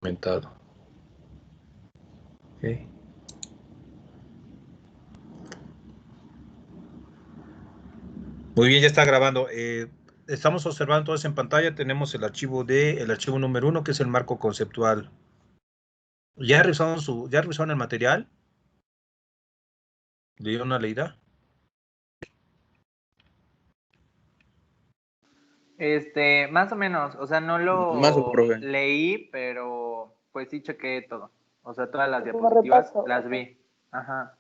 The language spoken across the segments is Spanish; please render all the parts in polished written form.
Aumentado. Okay. Muy bien, ya está grabando. Estamos observando todos en pantalla. Tenemos el archivo número 1, que es el marco conceptual. ¿Ya revisaron el material? ¿Le dieron una leída? Más o menos, o sea, no Más o lo profe. leí, pero pues sí chequé todo. O sea, todas las diapositivas las vi. Ajá,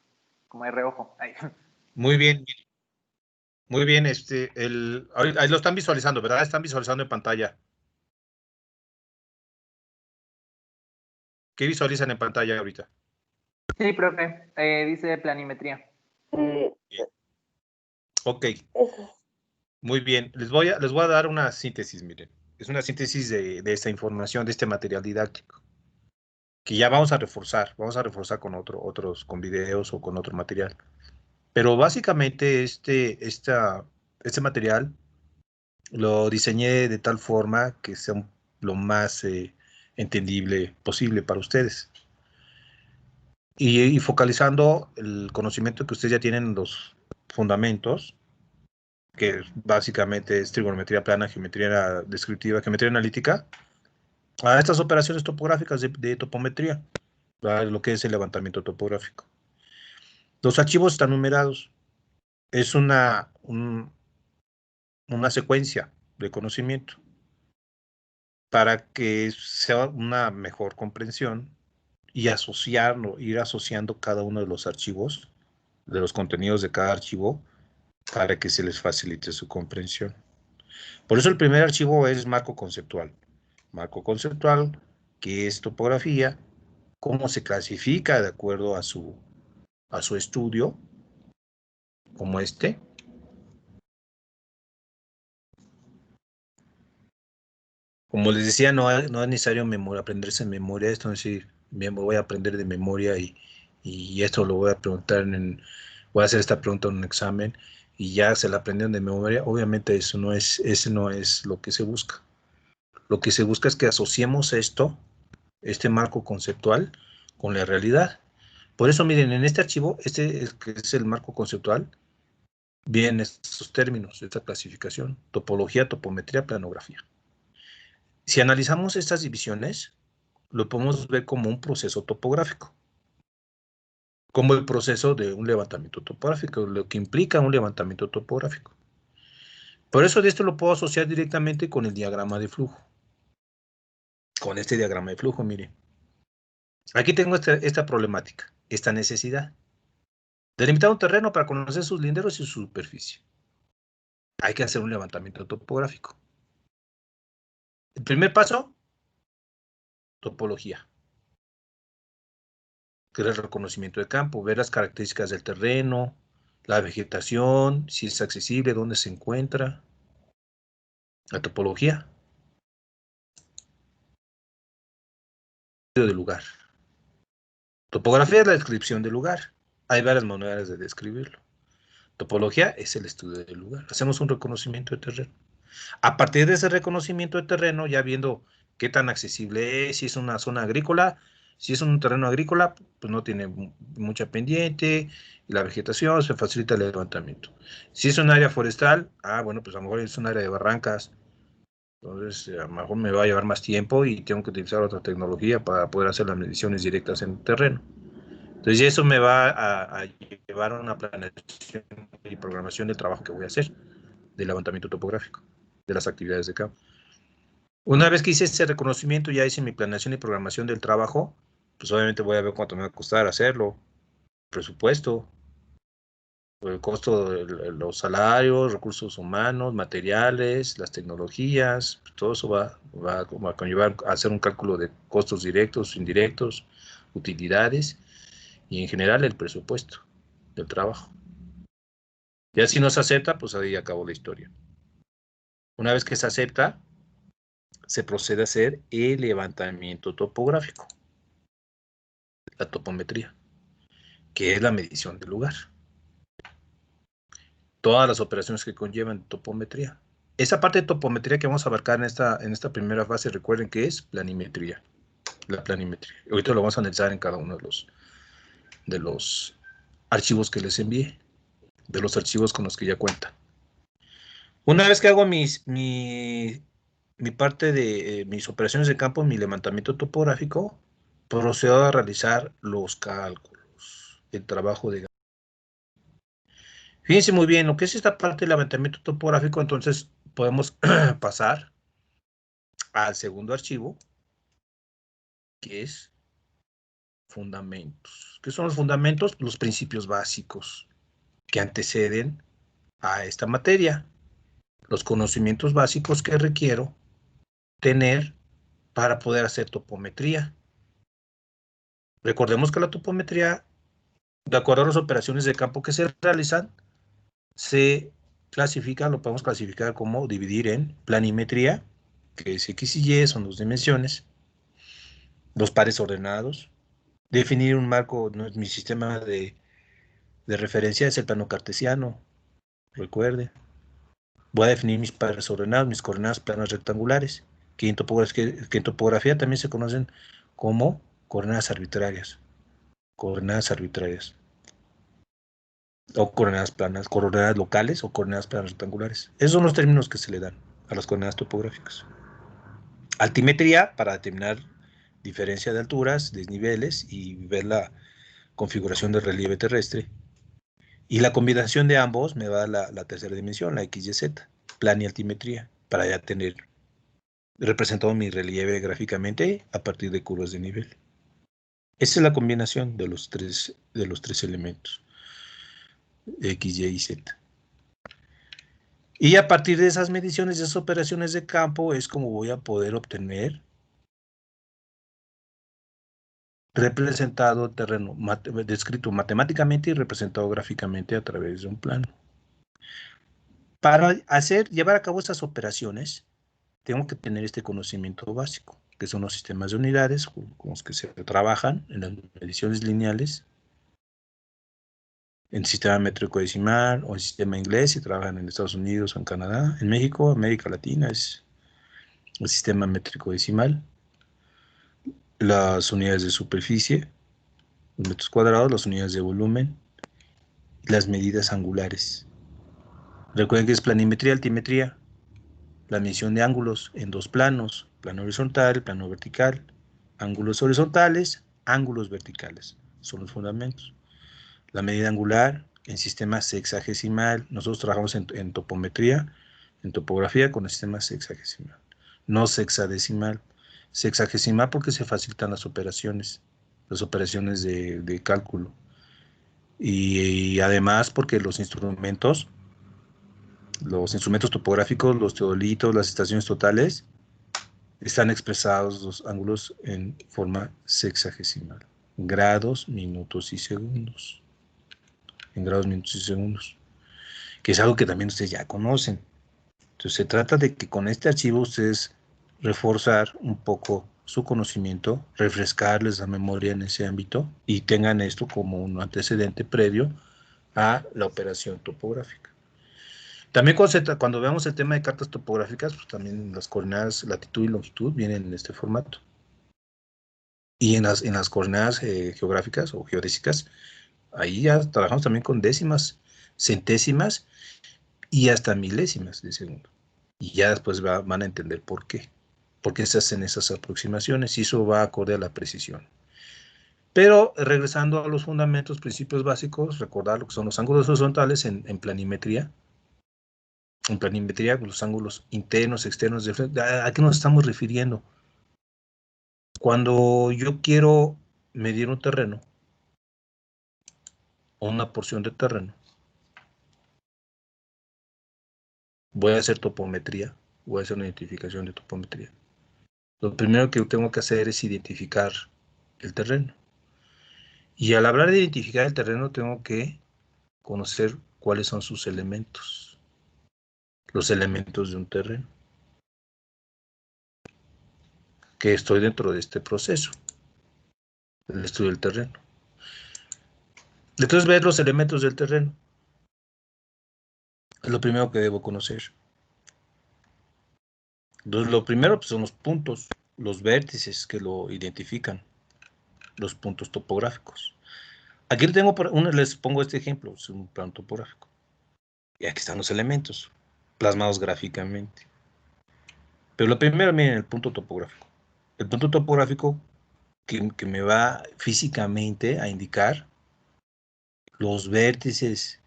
como de reojo. Ay. Muy bien. Muy bien, ahí lo están visualizando, ¿verdad? Están visualizando en pantalla. ¿Qué visualizan en pantalla ahorita? Sí, profe, dice planimetría. Ok. Muy bien. Les voy a dar una síntesis, miren. Es una síntesis de esta información, de este material didáctico, que ya vamos a reforzar. Vamos a reforzar con otros, con videos o con otro material. Pero básicamente este material lo diseñé de tal forma que sea lo más entendible posible para ustedes. Y focalizando el conocimiento que ustedes ya tienen en los fundamentos, que básicamente es trigonometría plana, geometría descriptiva, geometría analítica, a estas operaciones topográficas de topometría, ¿verdad? Lo que es el levantamiento topográfico. Los archivos están numerados. Es una secuencia de conocimiento para que sea una mejor comprensión y ir asociando cada uno de los archivos, de los contenidos de cada archivo, para que se les facilite su comprensión. Por eso el primer archivo es marco conceptual. Marco conceptual, que es topografía, cómo se clasifica de acuerdo a su estudio, como este. Como les decía, no es necesario aprenderse en memoria esto, no es decir, bien, voy a aprender de memoria y esto lo voy a preguntar voy a hacer esta pregunta en un examen y ya se la aprendieron de memoria. Obviamente ese no es lo que se busca. Lo que se busca es que asociemos este marco conceptual, con la realidad. Por eso, miren, en este archivo, que es el marco conceptual, vienen estos términos, esta clasificación: topología, topometría, planografía. Si analizamos estas divisiones, lo podemos ver como un proceso topográfico, como el proceso de un levantamiento topográfico, lo que implica un levantamiento topográfico. Por eso de esto lo puedo asociar directamente con el diagrama de flujo. Con este diagrama de flujo, miren. Aquí tengo esta problemática, esta necesidad. Delimitar un terreno para conocer sus linderos y su superficie. Hay que hacer un levantamiento topográfico. El primer paso, topología, que es el reconocimiento de campo, ver las características del terreno, la vegetación, si es accesible, dónde se encuentra. La topología del lugar. Topografía es la descripción del lugar. Hay varias maneras de describirlo. Topología es el estudio del lugar. Hacemos un reconocimiento de terreno. A partir de ese reconocimiento de terreno, ya viendo qué tan accesible es, si es una zona agrícola, si es un terreno agrícola, pues no tiene mucha pendiente, y la vegetación se facilita el levantamiento. Si es un área forestal, bueno, pues a lo mejor es un área de barrancas, entonces a lo mejor me va a llevar más tiempo y tengo que utilizar otra tecnología para poder hacer las mediciones directas en el terreno. Entonces eso me va a llevar a una planeación y programación del trabajo que voy a hacer, del levantamiento topográfico, de las actividades de campo. Una vez que hice ese reconocimiento, ya hice mi planeación y programación del trabajo, pues obviamente voy a ver cuánto me va a costar hacerlo, presupuesto, el costo de los salarios, recursos humanos, materiales, las tecnologías, todo eso va a conllevar a hacer un cálculo de costos directos, indirectos, utilidades y en general el presupuesto del trabajo. Ya si no se acepta, pues ahí acabó la historia. Una vez que se acepta, se procede a hacer el levantamiento topográfico, la topometría, que es la medición del lugar. Todas las operaciones que conllevan topometría. Esa parte de topometría que vamos a abarcar en esta primera fase, recuerden que es planimetría. la planimetría. Ahorita lo vamos a analizar en cada uno de los archivos que les envié, de los archivos con los que ya cuentan. Una vez que hago mi parte de mis operaciones de campo, mi levantamiento topográfico, procedo a realizar los cálculos, el trabajo de... Fíjense muy bien, lo que es esta parte del levantamiento topográfico, entonces podemos pasar al segundo archivo, que es fundamentos. ¿Qué son los fundamentos? Los principios básicos que anteceden a esta materia. Los conocimientos básicos que requiero tener para poder hacer topometría. Recordemos que la topometría, de acuerdo a las operaciones de campo que se realizan, se clasifica, lo podemos clasificar como dividir en planimetría, que es X y Y, son 2 dimensiones, los pares ordenados, definir un marco, no, mi sistema de referencia es el plano cartesiano, recuerde. Voy a definir mis pares ordenados, mis coordenadas planas rectangulares, que en topografía también se conocen como coordenadas arbitrarias. Coordenadas arbitrarias. O coordenadas planas, coordenadas locales o coordenadas planas rectangulares. Esos son los términos que se le dan a las coordenadas topográficas. Altimetría, para determinar diferencia de alturas, desniveles y ver la configuración del relieve terrestre. Y la combinación de ambos me da la tercera dimensión, la XYZ, plan y altimetría, para ya tener representado mi relieve gráficamente a partir de curvas de nivel. Esa es la combinación de los tres elementos, X, Y y Z. Y a partir de esas mediciones, de esas operaciones de campo, es como voy a poder obtener representado el terreno, descrito matemáticamente y representado gráficamente a través de un plano. Para llevar a cabo estas operaciones, tengo que tener este conocimiento básico, que son los sistemas de unidades con los que se trabajan en las mediciones lineales, en sistema métrico decimal o en sistema inglés, si trabajan en Estados Unidos o en Canadá. En México, América Latina, es el sistema métrico decimal. Las unidades de superficie, los metros cuadrados, las unidades de volumen, las medidas angulares. Recuerden que es planimetría, altimetría, la medición de ángulos en dos planos, plano horizontal, plano vertical, ángulos horizontales, ángulos verticales, son los fundamentos. La medida angular en sistema sexagesimal, nosotros trabajamos en topometría, en topografía con el sistema sexagesimal, no sexadecimal. Sexagesimal porque se facilitan las operaciones de cálculo. Y además porque los instrumentos topográficos, los teodolitos, las estaciones totales, están expresados los ángulos en forma sexagesimal. Grados, minutos y segundos. En grados, minutos y segundos. Que es algo que también ustedes ya conocen. Entonces se trata de que con este archivo ustedes reforzar un poco su conocimiento, refrescarles la memoria en ese ámbito y tengan esto como un antecedente previo a la operación topográfica. También cuando veamos el tema de cartas topográficas, pues también las coordenadas latitud y longitud vienen en este formato. Y en las coordenadas geográficas o geodésicas, ahí ya trabajamos también con décimas, centésimas y hasta milésimas de segundo. Y ya después van a entender por qué. Por qué se hacen esas aproximaciones y eso va acorde a la precisión. Pero regresando a los fundamentos, principios básicos, recordar lo que son los ángulos horizontales en planimetría. En planimetría, los ángulos internos, externos, ¿a qué nos estamos refiriendo? Cuando yo quiero medir un terreno o una porción de terreno, voy a hacer topometría, voy a hacer una identificación de topometría. Lo primero que tengo que hacer es identificar el terreno. Y al hablar de identificar el terreno, tengo que conocer cuáles son sus elementos, los elementos de un terreno, que estoy dentro de este proceso, el estudio del terreno. Entonces, ver los elementos del terreno es lo primero que debo conocer. Entonces, lo primero pues, son los puntos. los vértices que lo identifican, los puntos topográficos. Aquí les pongo este ejemplo, es un plano topográfico. Y aquí están los elementos, plasmados gráficamente. Pero lo primero, miren, el punto topográfico. El punto topográfico que me va físicamente a indicar los vértices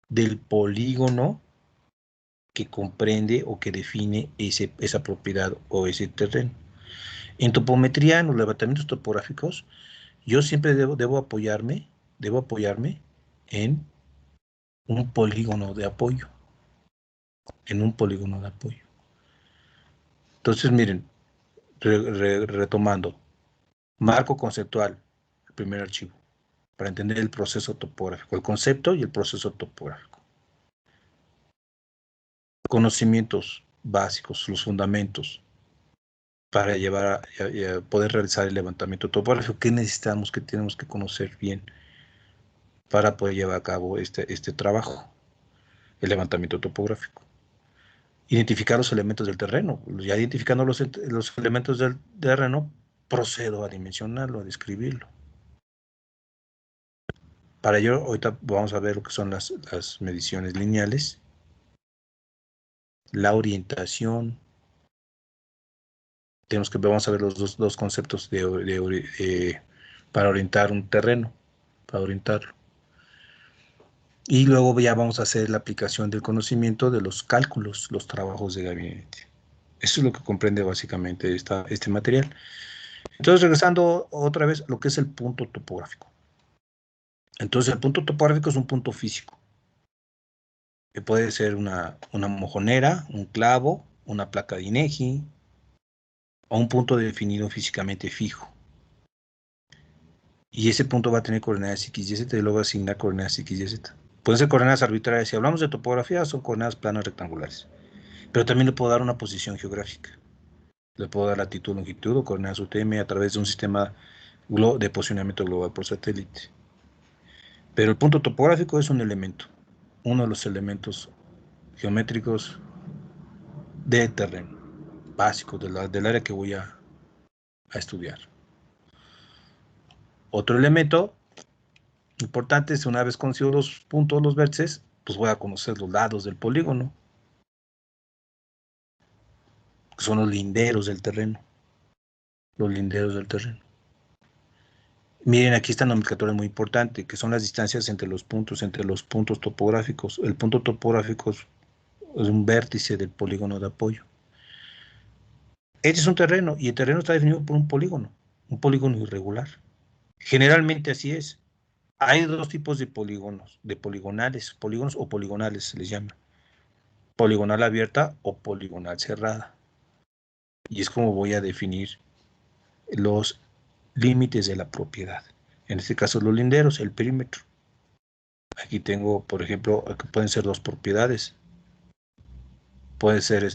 del polígono que comprende o que define esa propiedad o ese terreno. En topometría, en los levantamientos topográficos, yo siempre debo apoyarme en un polígono de apoyo. En un polígono de apoyo. Entonces, miren, retomando, marco conceptual, el primer archivo, para entender el proceso topográfico, el concepto y el proceso topográfico. Conocimientos básicos, los fundamentos, para llevar a poder realizar el levantamiento topográfico. ¿Qué necesitamos, qué tenemos que conocer bien para poder llevar a cabo este trabajo, el levantamiento topográfico? Identificar los elementos del terreno. Ya identificando los elementos del terreno, procedo a dimensionarlo, a describirlo. Para ello, ahorita vamos a ver lo que son las mediciones lineales, la orientación. Vamos a ver los dos conceptos para orientar un terreno, para orientarlo. Y luego ya vamos a hacer la aplicación del conocimiento de los cálculos, los trabajos de gabinete. Eso es lo que comprende básicamente este material. Entonces, regresando otra vez a lo que es el punto topográfico. Entonces, el punto topográfico es un punto físico. Que puede ser una mojonera, un clavo, una placa de INEGI, o un punto definido físicamente fijo. Y ese punto va a tener coordenadas X, Y, Z, y luego asignar coordenadas X, Y, Z. Pueden ser coordenadas arbitrarias. Si hablamos de topografía, son coordenadas planas rectangulares. Pero también le puedo dar una posición geográfica. Le puedo dar latitud, longitud o coordenadas UTM a través de un sistema de posicionamiento global por satélite. Pero el punto topográfico es un elemento, uno de los elementos geométricos de terreno, básico del área que voy a estudiar. Otro elemento importante es, una vez conocido los puntos, los vértices, pues voy a conocer los lados del polígono, que son los linderos del terreno. Los linderos del terreno. Miren, aquí esta nomenclatura es muy importante, que son las distancias entre los puntos topográficos. El punto topográfico es un vértice del polígono de apoyo. Este es un terreno, y el terreno está definido por un polígono irregular. Generalmente así es. Hay dos tipos de polígonos, polígonos o poligonales se les llama. Poligonal abierta o poligonal cerrada. Y es como voy a definir los límites de la propiedad. En este caso los linderos, el perímetro. Aquí tengo, por ejemplo, aquí pueden ser dos propiedades. Puede ser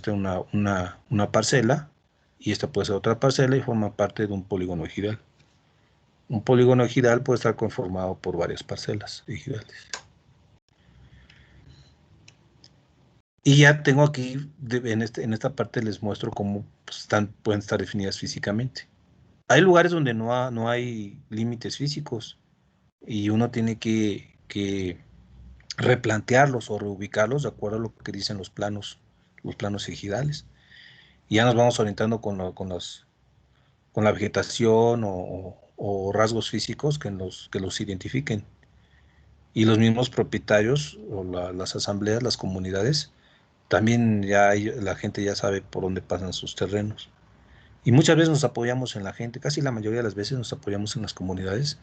una parcela, y esta puede ser otra parcela y forma parte de un polígono ejidal. Un polígono ejidal puede estar conformado por varias parcelas ejidales. Y ya tengo aquí, en esta parte les muestro cómo pueden estar definidas físicamente. Hay lugares donde no hay límites físicos y uno tiene que replantearlos o reubicarlos de acuerdo a lo que dicen los planos ejidales. Y ya nos vamos orientando con la vegetación o rasgos físicos que los identifiquen. Y los mismos propietarios o las asambleas, las comunidades, también la gente ya sabe por dónde pasan sus terrenos. Y muchas veces nos apoyamos en la gente, casi la mayoría de las veces nos apoyamos en las comunidades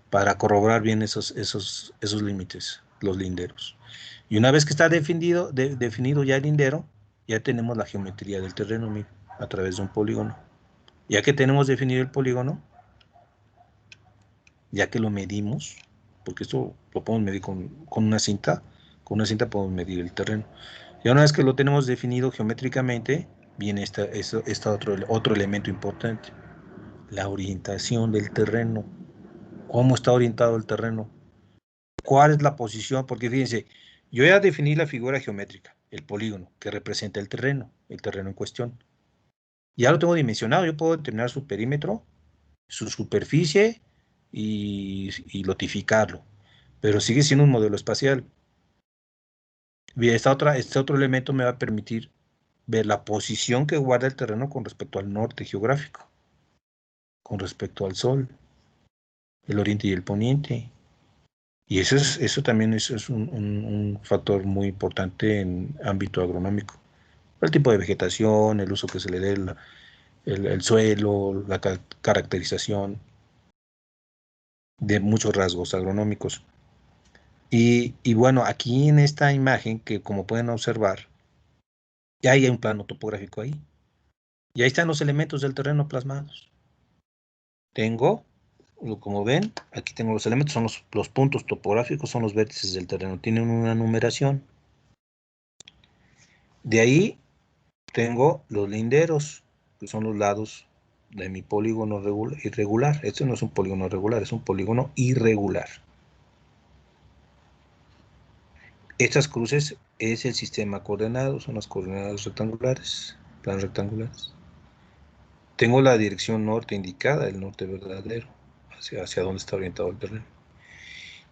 para corroborar bien esos límites, los linderos. Y una vez que está definido ya el lindero, ya tenemos la geometría del terreno a través de un polígono. Ya que tenemos definido el polígono, ya que lo medimos, porque esto lo podemos medir con una cinta podemos medir el terreno. Ya una vez que lo tenemos definido geométricamente, viene otro elemento importante, la orientación del terreno. ¿Cómo está orientado el terreno? ¿Cuál es la posición? Porque fíjense, yo ya definí la figura geométrica, el polígono, que representa el terreno en cuestión. Ya lo tengo dimensionado, yo puedo determinar su perímetro, su superficie y lotificarlo, pero sigue siendo un modelo espacial. Y este otro elemento me va a permitir ver la posición que guarda el terreno con respecto al norte geográfico, con respecto al sol, el oriente y el poniente. Y eso también es un factor muy importante en ámbito agronómico. El tipo de vegetación, el uso que se le dé, el suelo, la caracterización de muchos rasgos agronómicos. Y bueno, aquí en esta imagen, que como pueden observar, ya hay un plano topográfico ahí. Y ahí están los elementos del terreno plasmados. Tengo, como ven, aquí tengo los elementos, son los puntos topográficos, son los vértices del terreno. Tienen una numeración. De ahí tengo los linderos, que son los lados de mi polígono irregular. Este no es un polígono regular, es un polígono irregular. Estas cruces es el sistema coordenado, son las coordenadas rectangulares, planos rectangulares. Tengo la dirección norte indicada, el norte verdadero, hacia dónde está orientado el terreno.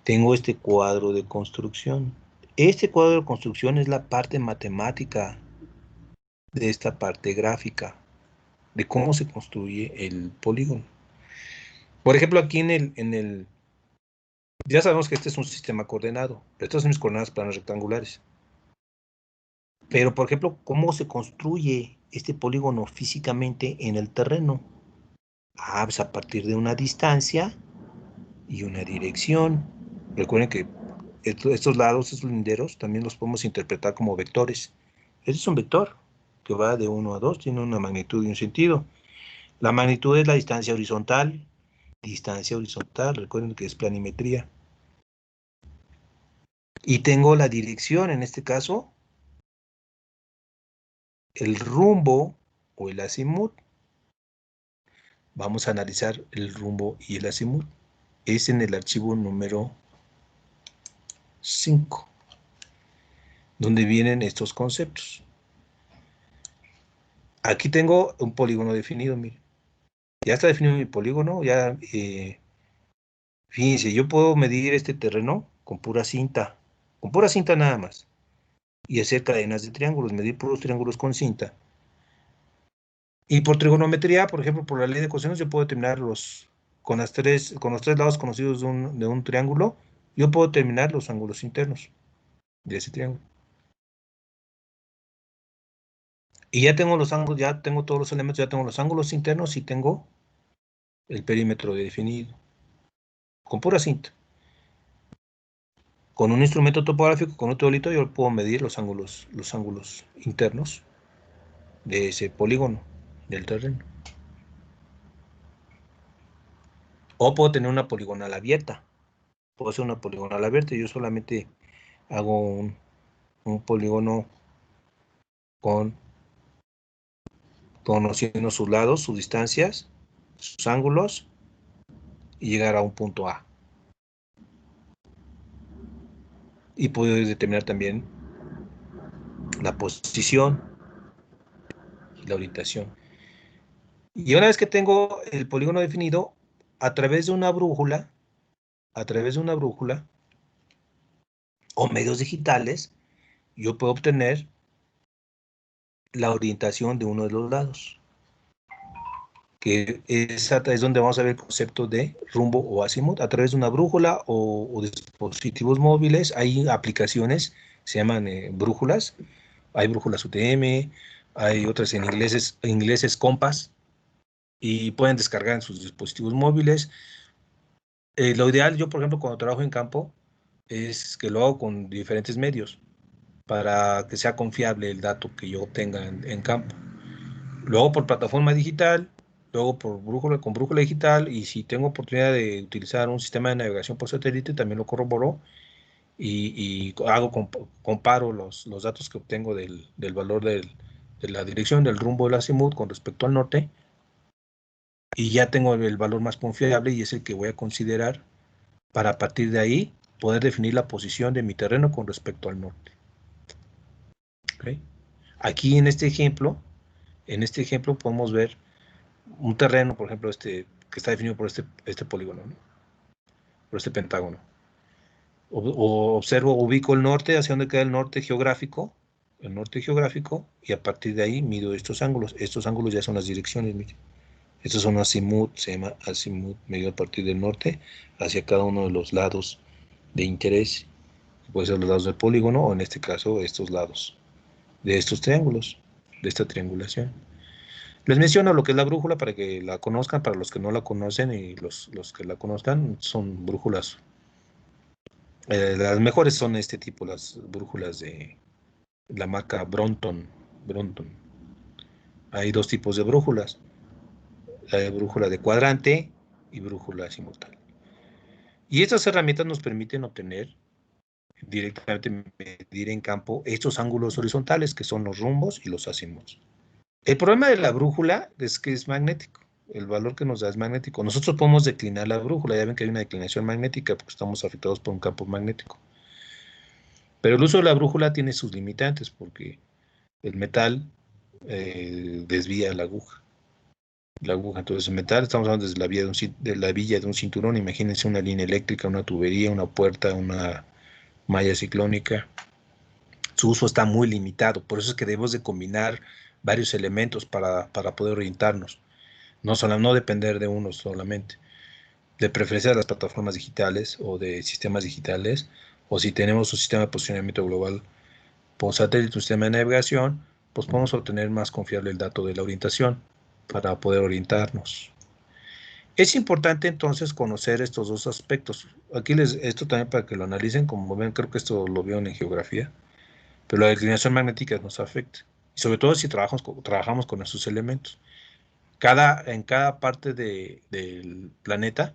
Tengo este cuadro de construcción. Este cuadro de construcción es la parte matemática de esta parte gráfica, de cómo se construye el polígono. Por ejemplo, aquí ya sabemos que este es un sistema coordenado, pero estas son mis coordenadas planas rectangulares. Pero, por ejemplo, ¿cómo se construye este polígono físicamente en el terreno? Pues a partir de una distancia y una dirección. Recuerden que estos lados, estos linderos, también los podemos interpretar como vectores. Este es un vector que va de 1 a 2, tiene una magnitud y un sentido. La magnitud es la distancia horizontal. Distancia horizontal, recuerden que es planimetría. Y tengo la dirección, en este caso, el rumbo o el azimut. Vamos a analizar el rumbo y el azimut. Es en el archivo número 5, donde vienen estos conceptos. Aquí tengo un polígono definido, miren. Ya está definido mi polígono, ya, fíjense, yo puedo medir este terreno con pura cinta nada más, y hacer cadenas de triángulos, medir puros triángulos con cinta. Y por trigonometría, por ejemplo, por la ley de cosinos, yo puedo determinar con los tres lados conocidos de un triángulo, yo puedo determinar los ángulos internos de ese triángulo. Y ya tengo los ángulos, ya tengo todos los elementos, ya tengo los ángulos internos y tengo el perímetro definido, con pura cinta. Con un instrumento topográfico, con un teodolito, yo puedo medir los ángulos internos de ese polígono del terreno. O puedo tener una poligonal abierta. Puedo hacer una poligonal abierta y yo solamente hago un polígono conociendo sus lados, sus distancias, sus ángulos y llegar a un punto A. Y puedo determinar también la posición y la orientación. Y una vez que tengo el polígono definido, a través de una brújula, o medios digitales, yo puedo obtener la orientación de uno de los lados, que es donde vamos a ver el concepto de rumbo o azimut, a través de una brújula o dispositivos móviles. Hay aplicaciones, se llaman brújulas, hay brújulas UTM, hay otras en ingleses Compass, y pueden descargar en sus dispositivos móviles. Lo ideal, yo por ejemplo, cuando trabajo en campo, es que lo hago con diferentes medios para que sea confiable el dato que yo obtenga en campo. Lo hago por plataforma digital, luego por brújula, con brújula digital, y si tengo oportunidad de utilizar un sistema de navegación por satélite, también lo corroboro y comparo los datos que obtengo del valor de la dirección del rumbo del azimut con respecto al norte, y ya tengo el valor más confiable y es el que voy a considerar para a partir de ahí poder definir la posición de mi terreno con respecto al norte. ¿Okay? Aquí en este ejemplo, En este ejemplo podemos ver un terreno, por ejemplo, que está definido por este polígono, ¿no? Por este pentágono. Observo, ubico el norte, hacia dónde queda el norte geográfico, y a partir de ahí mido estos ángulos. Estos ángulos ya son las direcciones, miren. Estos son azimut, se llama azimut, medido a partir del norte hacia cada uno de los lados de interés. Puede ser los lados del polígono o en este caso estos lados de estos triángulos, de esta triangulación. Les menciono lo que es la brújula para que la conozcan, para los que no la conocen y los que la conozcan, son brújulas. Las mejores son este tipo, las brújulas de la marca Bronton. Hay dos tipos de brújulas, la brújula de cuadrante y brújula simultánea. Y estas herramientas nos permiten obtener directamente, medir en campo estos ángulos horizontales que son los rumbos y los azimuts. El problema de la brújula es que es magnético. El valor que nos da es magnético. Nosotros podemos declinar la brújula. Ya ven que hay una declinación magnética porque estamos afectados por un campo magnético. Pero el uso de la brújula tiene sus limitantes porque el metal desvía la aguja. Entonces el metal, estamos hablando desde la villa de un cinturón. Imagínense una línea eléctrica, una tubería, una puerta, una malla ciclónica. Su uso está muy limitado. Por eso es que debemos de combinar varios elementos para poder orientarnos. No depender de uno solamente. De preferencia de las plataformas digitales o de sistemas digitales, o si tenemos un sistema de posicionamiento global por satélite, un sistema de navegación, pues podemos obtener más confiable el dato de la orientación para poder orientarnos. Es importante entonces conocer estos dos aspectos. Aquí esto también para que lo analicen, como ven, creo que esto lo vieron en geografía, pero la declinación magnética nos afecta, y sobre todo si trabajamos con esos elementos. En cada parte del planeta,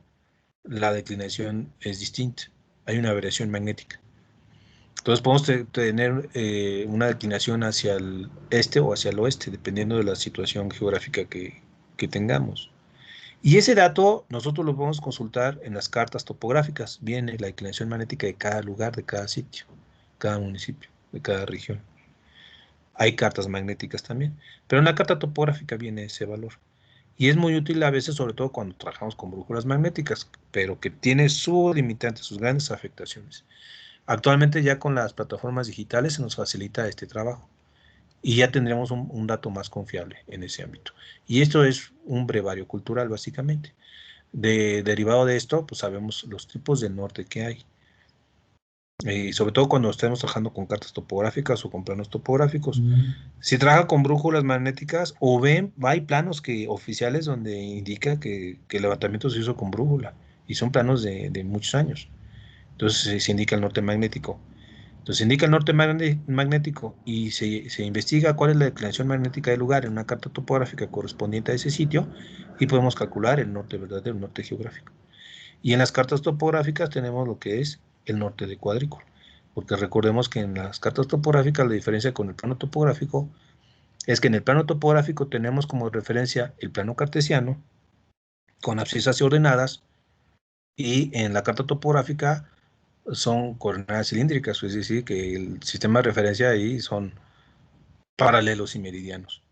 la declinación es distinta. Hay una variación magnética. Entonces podemos tener una declinación hacia el este o hacia el oeste, dependiendo de la situación geográfica que tengamos. Y ese dato nosotros lo podemos consultar en las cartas topográficas. Viene la declinación magnética de cada lugar, de cada sitio, cada municipio, de cada región. Hay cartas magnéticas también, pero en la carta topográfica viene ese valor. Y es muy útil a veces, sobre todo cuando trabajamos con brújulas magnéticas, pero que tiene sus limitantes, sus grandes afectaciones. Actualmente ya con las plataformas digitales se nos facilita este trabajo y ya tendremos un dato más confiable en ese ámbito. Y esto es un brevario cultural, básicamente. Derivado de esto, pues sabemos los tipos de norte que hay. Sobre todo cuando estemos trabajando con cartas topográficas o con planos topográficos. Si trabaja con brújulas magnéticas hay planos oficiales donde indica que el levantamiento se hizo con brújula y son planos de muchos años. Entonces se indica el norte magnético. Entonces se indica el norte magnético y se investiga cuál es la declinación magnética del lugar en una carta topográfica correspondiente a ese sitio y podemos calcular el norte verdadero, el norte geográfico. Y en las cartas topográficas tenemos lo que es el norte de cuadrícula, porque recordemos que en las cartas topográficas la diferencia con el plano topográfico es que en el plano topográfico tenemos como referencia el plano cartesiano con abscisas ordenadas y en la carta topográfica son coordenadas cilíndricas, es decir, que el sistema de referencia ahí son paralelos y meridianos.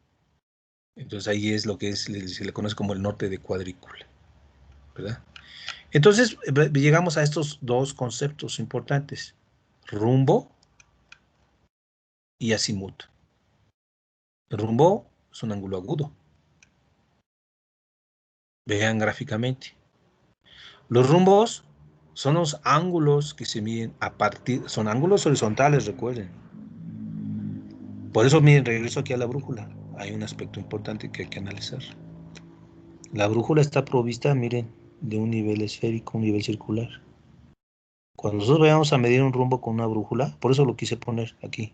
Entonces ahí es lo que se le conoce como el norte de cuadrícula, ¿verdad? Entonces llegamos a estos dos conceptos importantes, rumbo y azimut. El rumbo es un ángulo agudo. Vean gráficamente. Los rumbos son los ángulos que se miden son ángulos horizontales, recuerden. Por eso, miren, regreso aquí a la brújula. Hay un aspecto importante que hay que analizar. La brújula está provista, miren, de un nivel esférico, un nivel circular. Cuando nosotros vayamos a medir un rumbo con una brújula, por eso lo quise poner aquí.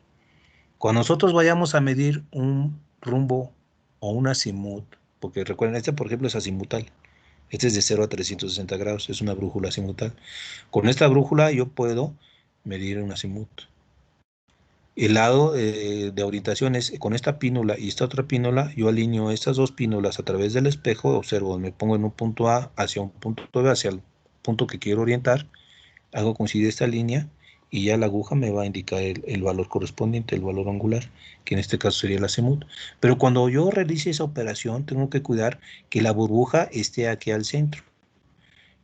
Cuando nosotros vayamos a medir un rumbo o un azimut, porque recuerden, este por ejemplo es azimutal. Este es de 0 a 360 grados, es una brújula azimutal. Con esta brújula yo puedo medir un azimut. El lado de orientación es con esta pínula y esta otra pínula, yo alineo estas dos pínulas a través del espejo, observo, me pongo en un punto A hacia un punto B, hacia el punto que quiero orientar, hago coincidir esta línea y ya la aguja me va a indicar el valor correspondiente, el valor angular, que en este caso sería el azimut. Pero cuando yo realice esa operación, tengo que cuidar que la burbuja esté aquí al centro.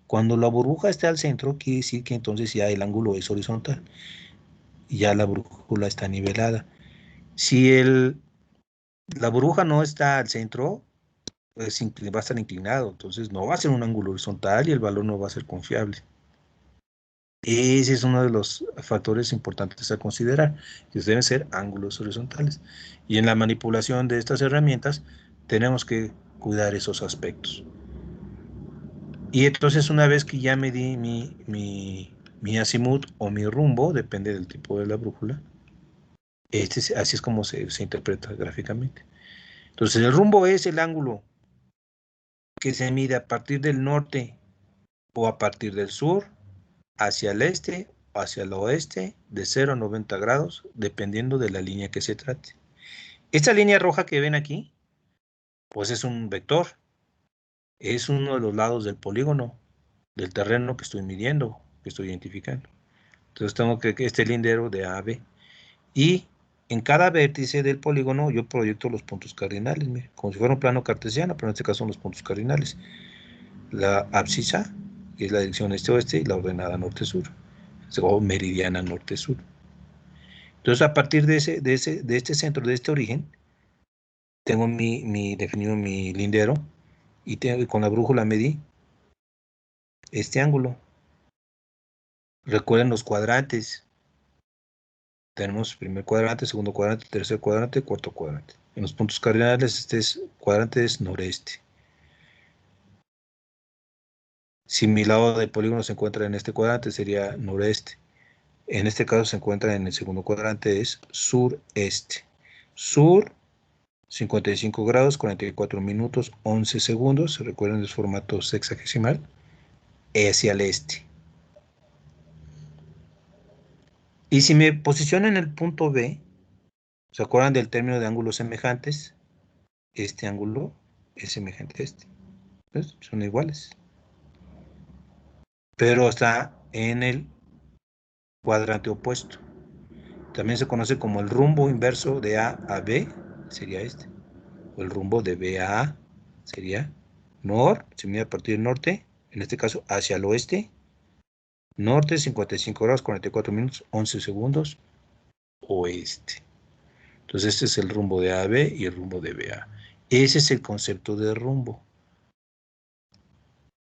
Cuando la burbuja esté al centro, quiere decir que entonces ya el ángulo es horizontal, y ya la brújula está nivelada. Si la burbuja no está al centro, pues va a estar inclinado, entonces no va a ser un ángulo horizontal y el valor no va a ser confiable. Ese es uno de los factores importantes a considerar, que deben ser ángulos horizontales. Y en la manipulación de estas herramientas tenemos que cuidar esos aspectos. Y entonces una vez que ya medí mi azimut o mi rumbo, depende del tipo de la brújula, así es como se interpreta gráficamente. Entonces el rumbo es el ángulo que se mide a partir del norte o a partir del sur, hacia el este o hacia el oeste, de 0 a 90 grados, dependiendo de la línea que se trate. Esta línea roja que ven aquí, pues es un vector, es uno de los lados del polígono, del terreno que estoy midiendo, que estoy identificando. Entonces tengo que este lindero de A a B. Y en cada vértice del polígono yo proyecto los puntos cardinales, mire, como si fuera un plano cartesiano, pero en este caso son los puntos cardinales. La abscisa, que es la dirección este-oeste, y la ordenada norte-sur, o meridiana norte-sur. Entonces, a partir de este centro, de este origen, tengo definido mi lindero, y con la brújula medí este ángulo. Recuerden los cuadrantes. Tenemos primer cuadrante, segundo cuadrante, tercer cuadrante, cuarto cuadrante. En los puntos cardinales, cuadrante es noreste. Si mi lado del polígono se encuentra en este cuadrante, sería noreste. En este caso se encuentra en el segundo cuadrante, es sureste. Sur, 55 grados, 44 minutos, 11 segundos. Recuerden, es formato sexagesimal. Hacia el este. Y si me posiciono en el punto B, ¿se acuerdan del término de ángulos semejantes? Este ángulo es semejante a este. ¿Ves? Son iguales. Pero está en el cuadrante opuesto. También se conoce como el rumbo inverso de A a B, sería este. O el rumbo de B a A, sería se mide a partir del norte, en este caso hacia el oeste. Norte, 55 grados, 44 minutos, 11 segundos, oeste. Entonces este es el rumbo de A a B y el rumbo de B a A. Ese es el concepto de rumbo.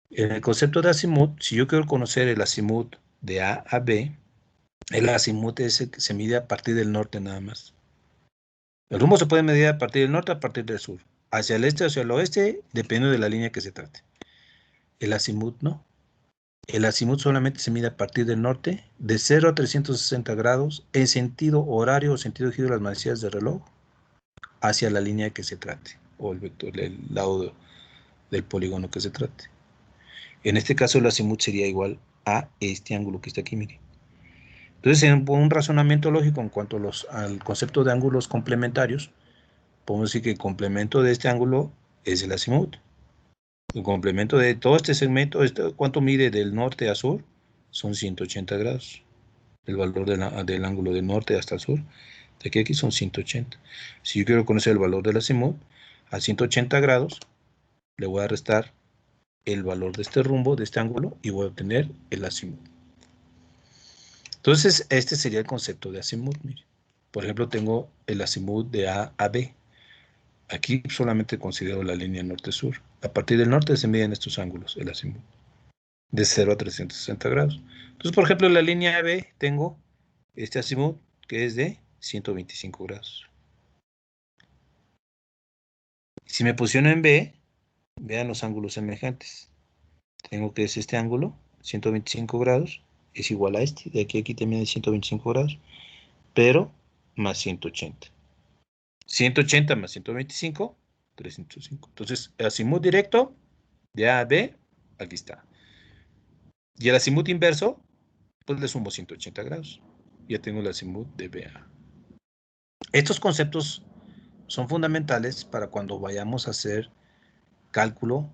En el concepto de azimut, si yo quiero conocer el azimut de A a B, el azimut es el que se mide a partir del norte nada más. El rumbo se puede medir a partir del norte, a partir del sur, hacia el este o hacia el oeste, dependiendo de la línea que se trate. El azimut no. El azimut solamente se mide a partir del norte, de 0 a 360 grados, en sentido horario o sentido de giro de las manecillas de reloj, hacia la línea que se trate, o el vector, el lado del polígono que se trate. En este caso, el azimut sería igual a este ángulo que está aquí, miren. Entonces, en un razonamiento lógico en cuanto al concepto de ángulos complementarios, podemos decir que el complemento de este ángulo es el azimut. El complemento de todo este segmento, ¿cuánto mide del norte a sur? Son 180 grados. El valor del ángulo del norte hasta el sur, de aquí a aquí son 180. Si yo quiero conocer el valor del azimut, a 180 grados, le voy a restar el valor de este rumbo, de este ángulo, y voy a obtener el azimut. Entonces, este sería el concepto de azimut. Mire. Por ejemplo, tengo el azimut de A a B. Aquí solamente considero la línea norte-sur. A partir del norte se miden estos ángulos, el azimut, de 0 a 360 grados. Entonces, por ejemplo, en la línea B tengo este azimut que es de 125 grados. Si me posiciono en B, vean los ángulos semejantes. Tengo que es este ángulo, 125 grados, es igual a este. De aquí a aquí también es 125 grados, pero más 180. 180 más 125, 305. Entonces, el azimut directo de A a B, aquí está. Y el azimut inverso, pues le sumo 180 grados. Ya tengo el azimut de B a A. Estos conceptos son fundamentales para cuando vayamos a hacer cálculo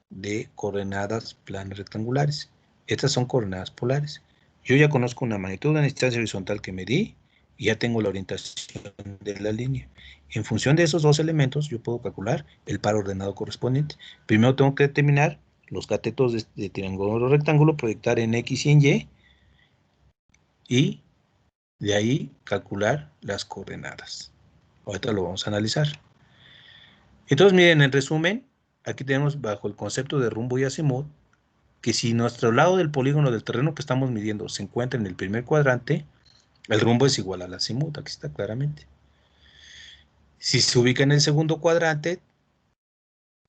de coordenadas planas rectangulares. Estas son coordenadas polares. Yo ya conozco una magnitud, una distancia horizontal que medí, y ya tengo la orientación de la línea. En función de esos dos elementos, yo puedo calcular el par ordenado correspondiente. Primero tengo que determinar los catetos de triángulo o rectángulo, proyectar en X y en Y de ahí calcular las coordenadas. Ahorita lo vamos a analizar. Entonces, miren, en resumen, aquí tenemos bajo el concepto de rumbo y azimut, que si nuestro lado del polígono del terreno que estamos midiendo se encuentra en el primer cuadrante, el rumbo es igual al azimut, aquí está claramente. Si se ubica en el segundo cuadrante,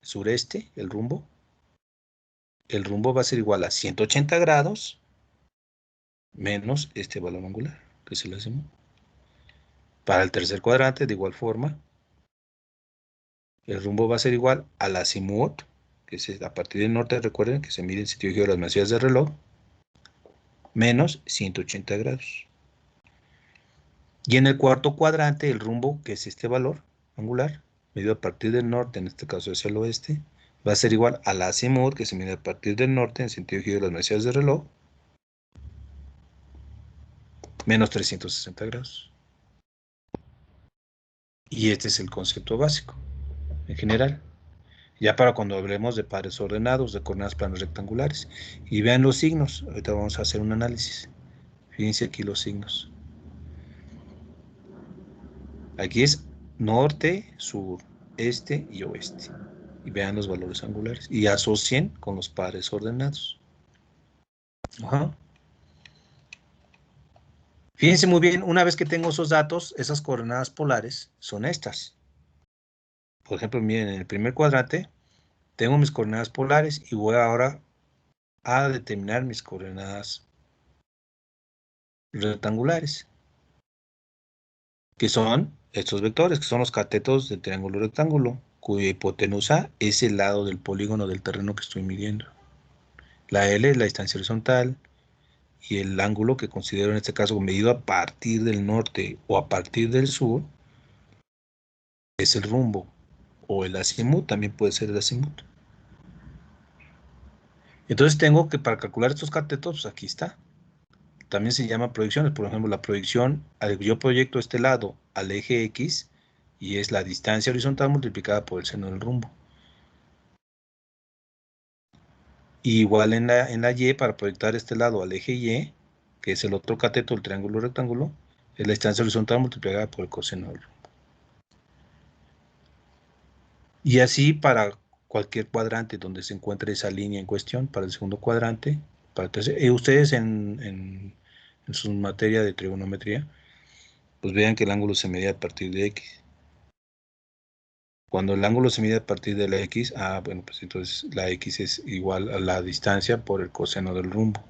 sureste, el rumbo va a ser igual a 180 grados menos este valor angular, que es el azimut. Para el tercer cuadrante, de igual forma, el rumbo va a ser igual al azimut, que es a partir del norte, recuerden que se mide en sentido de las manecillas del reloj, menos 180 grados. Y en el cuarto cuadrante, el rumbo, que es este valor angular, medido a partir del norte, en este caso es el oeste, va a ser igual al azimut, que se mide a partir del norte, en sentido de las manecillas del reloj, menos 360 grados. Y este es el concepto básico, en general. Ya para cuando hablemos de pares ordenados, de coordenadas planas rectangulares. Y vean los signos. Ahorita vamos a hacer un análisis. Fíjense aquí los signos. Aquí es norte, sur, este y oeste. Y vean los valores angulares. Y asocien con los pares ordenados. Ajá. Fíjense muy bien, una vez que tengo esos datos, esas coordenadas polares son estas. Por ejemplo, miren, en el primer cuadrante tengo mis coordenadas polares y voy ahora a determinar mis coordenadas rectangulares, que son estos vectores, que son los catetos del triángulo rectángulo, cuya hipotenusa es el lado del polígono del terreno que estoy midiendo. La L es la distancia horizontal y el ángulo que considero en este caso medido a partir del norte o a partir del sur es el rumbo, o el azimut, también puede ser el azimut. Entonces tengo que, para calcular estos catetos, pues aquí está. También se llama proyecciones. Por ejemplo, la proyección, yo proyecto este lado al eje X y es la distancia horizontal multiplicada por el seno del rumbo. Y igual en la Y, para proyectar este lado al eje Y, que es el otro cateto del triángulo rectángulo, es la distancia horizontal multiplicada por el coseno del rumbo. Y así para cualquier cuadrante donde se encuentre esa línea en cuestión, para el segundo cuadrante, para el tercer, ustedes en su materia de trigonometría, pues vean que el ángulo se mide a partir de X. Cuando el ángulo se mide a partir de la X, bueno, pues entonces la X es igual a la distancia por el coseno del rumbo.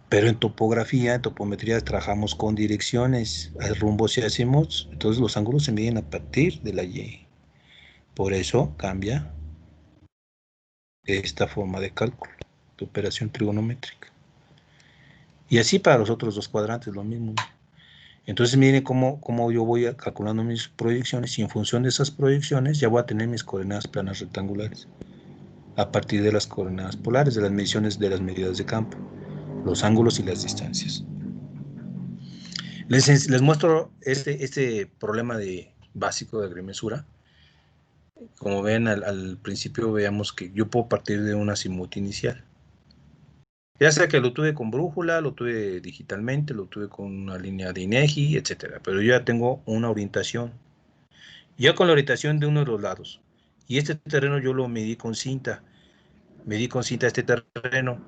Pero en topografía, en topometría, trabajamos con direcciones, rumbos y azimuts, entonces los ángulos se miden a partir de la Y. Por eso cambia esta forma de cálculo, de operación trigonométrica. Y así para los otros dos cuadrantes, lo mismo. Entonces miren cómo yo voy calculando mis proyecciones y en función de esas proyecciones ya voy a tener mis coordenadas planas rectangulares a partir de las coordenadas polares, de las mediciones de las medidas de campo, los ángulos y las distancias. Les muestro este problema básico de agrimensura. Como ven, al principio veamos que yo puedo partir de un azimut inicial. Ya sea que lo tuve con brújula, lo tuve digitalmente, lo tuve con una línea de INEGI, etcétera. Pero yo ya tengo una orientación. Ya con la orientación de uno de los lados. Y este terreno yo lo medí con cinta. Medí con cinta este terreno.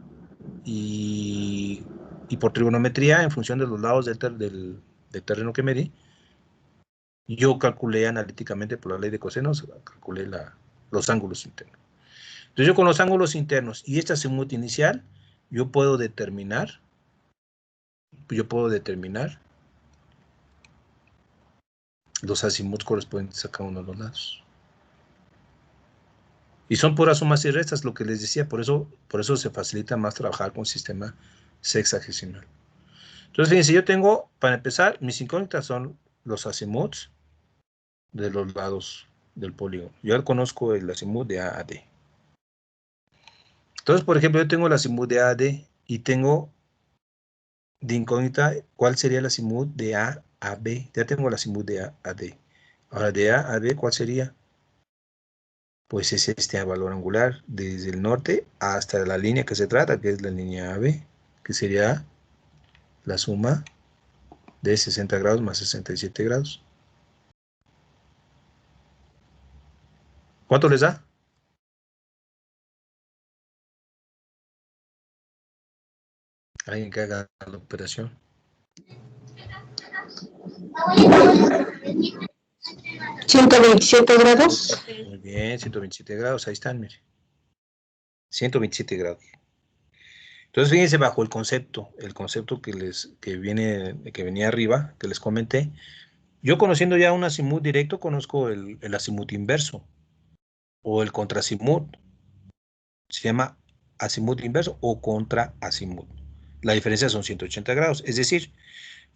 Y, y por trigonometría, en función de los lados del terreno que medí, yo calculé analíticamente por la ley de cosenos, calculé los ángulos internos. Entonces yo con los ángulos internos y esta azimut inicial, yo puedo determinar los azimuts correspondientes a cada uno de los lados. Y son puras sumas y restas, lo que les decía, por eso se facilita más trabajar con sistema sexagesimal. Entonces, fíjense, yo tengo, para empezar, mis incógnitas son los azimuts de los lados del polígono. Yo conozco el azimut de A a D. Entonces, por ejemplo, yo tengo el azimut de A a D y tengo de incógnita, ¿cuál sería el azimut de A a B? Ya tengo el azimut de A a D. Ahora, de A a B, ¿cuál sería? Pues es este valor angular, desde el norte hasta la línea que se trata, que es la línea AB, que sería la suma de 60 grados más 67 grados. ¿Cuánto les da? Alguien que haga la operación. 127 grados. Muy bien, 127 grados, ahí están, mire. 127 grados. Entonces, fíjense bajo el concepto que venía arriba, que les comenté. Yo conociendo ya un azimut directo, conozco el azimut inverso o el contraazimut. Se llama azimut inverso o contraazimut. La diferencia son 180 grados. Es decir,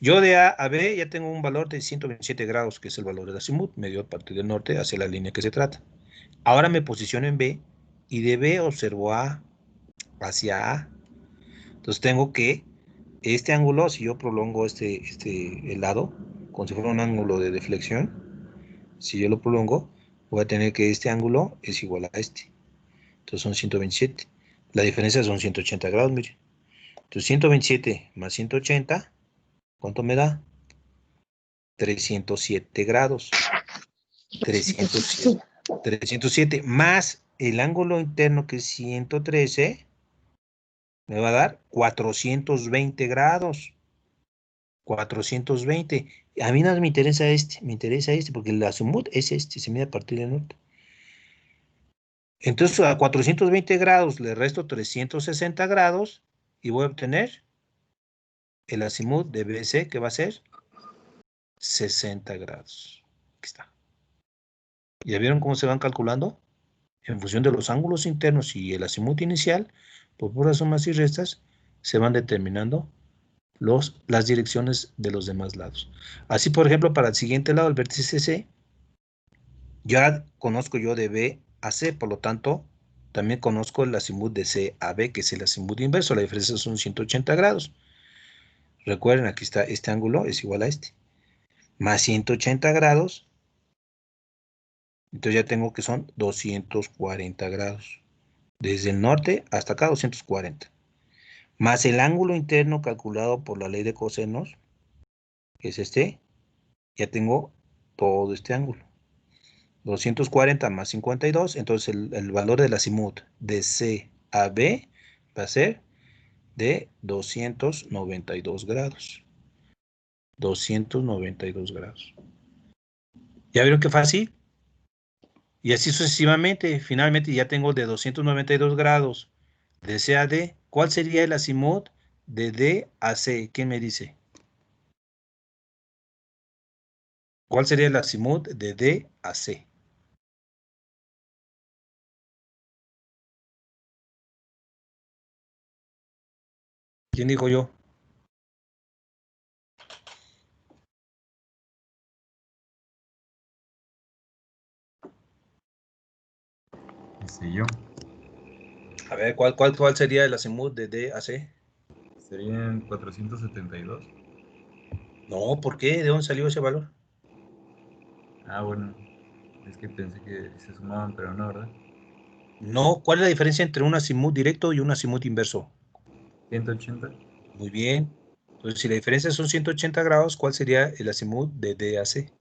yo de A a B ya tengo un valor de 127 grados, que es el valor del azimut, medio a partir del norte hacia la línea que se trata. Ahora me posiciono en B y de B observo A hacia A. Entonces tengo que este ángulo, si yo prolongo el lado, como si fuera un ángulo de deflexión, si yo lo prolongo, voy a tener que este ángulo es igual a este. Entonces son 127. La diferencia son 180 grados, miren. Entonces 127 más 180, ¿cuánto me da? 307 grados. 307. 307 más el ángulo interno que es 113, me va a dar 420 grados. 420. A mí no me interesa me interesa este, porque el azimut es este, se mide a partir del norte. Entonces a 420 grados le resto 360 grados y voy a obtener el azimut de BC, que va a ser 60 grados. Aquí está. ¿Ya vieron cómo se van calculando? En función de los ángulos internos y el azimut inicial, por puras sumas y restas, se van determinando las direcciones de los demás lados. Así, por ejemplo, para el siguiente lado, el vértice C, ya conozco yo de B a C, por lo tanto, también conozco el azimut de C a B, que es el azimut inverso. La diferencia son 180 grados. Recuerden, aquí está este ángulo, es igual a este. Más 180 grados. Entonces ya tengo que son 240 grados. Desde el norte hasta acá, 240. Más el ángulo interno calculado por la ley de cosenos, que es este, ya tengo todo este ángulo. 240 más 52, entonces el valor del azimut de C a B va a ser de 292 grados. 292 grados. ¿Ya vieron qué fácil? Y así sucesivamente, finalmente ya tengo de 292 grados de C a D. ¿Cuál sería el azimut de D a C? ¿Quién me dice? ¿Cuál sería el azimut de D a C? ¿Quién dijo yo? Sé yo. A ver, ¿cuál sería el azimut de D a C? Serían 472. No, ¿por qué? ¿De dónde salió ese valor? Ah, bueno. Es que pensé que se sumaban, pero no, ¿verdad? No, ¿cuál es la diferencia entre un azimut directo y un azimut inverso? 180. Muy bien. Entonces, si la diferencia son 180 grados, ¿cuál sería el azimut de D a C?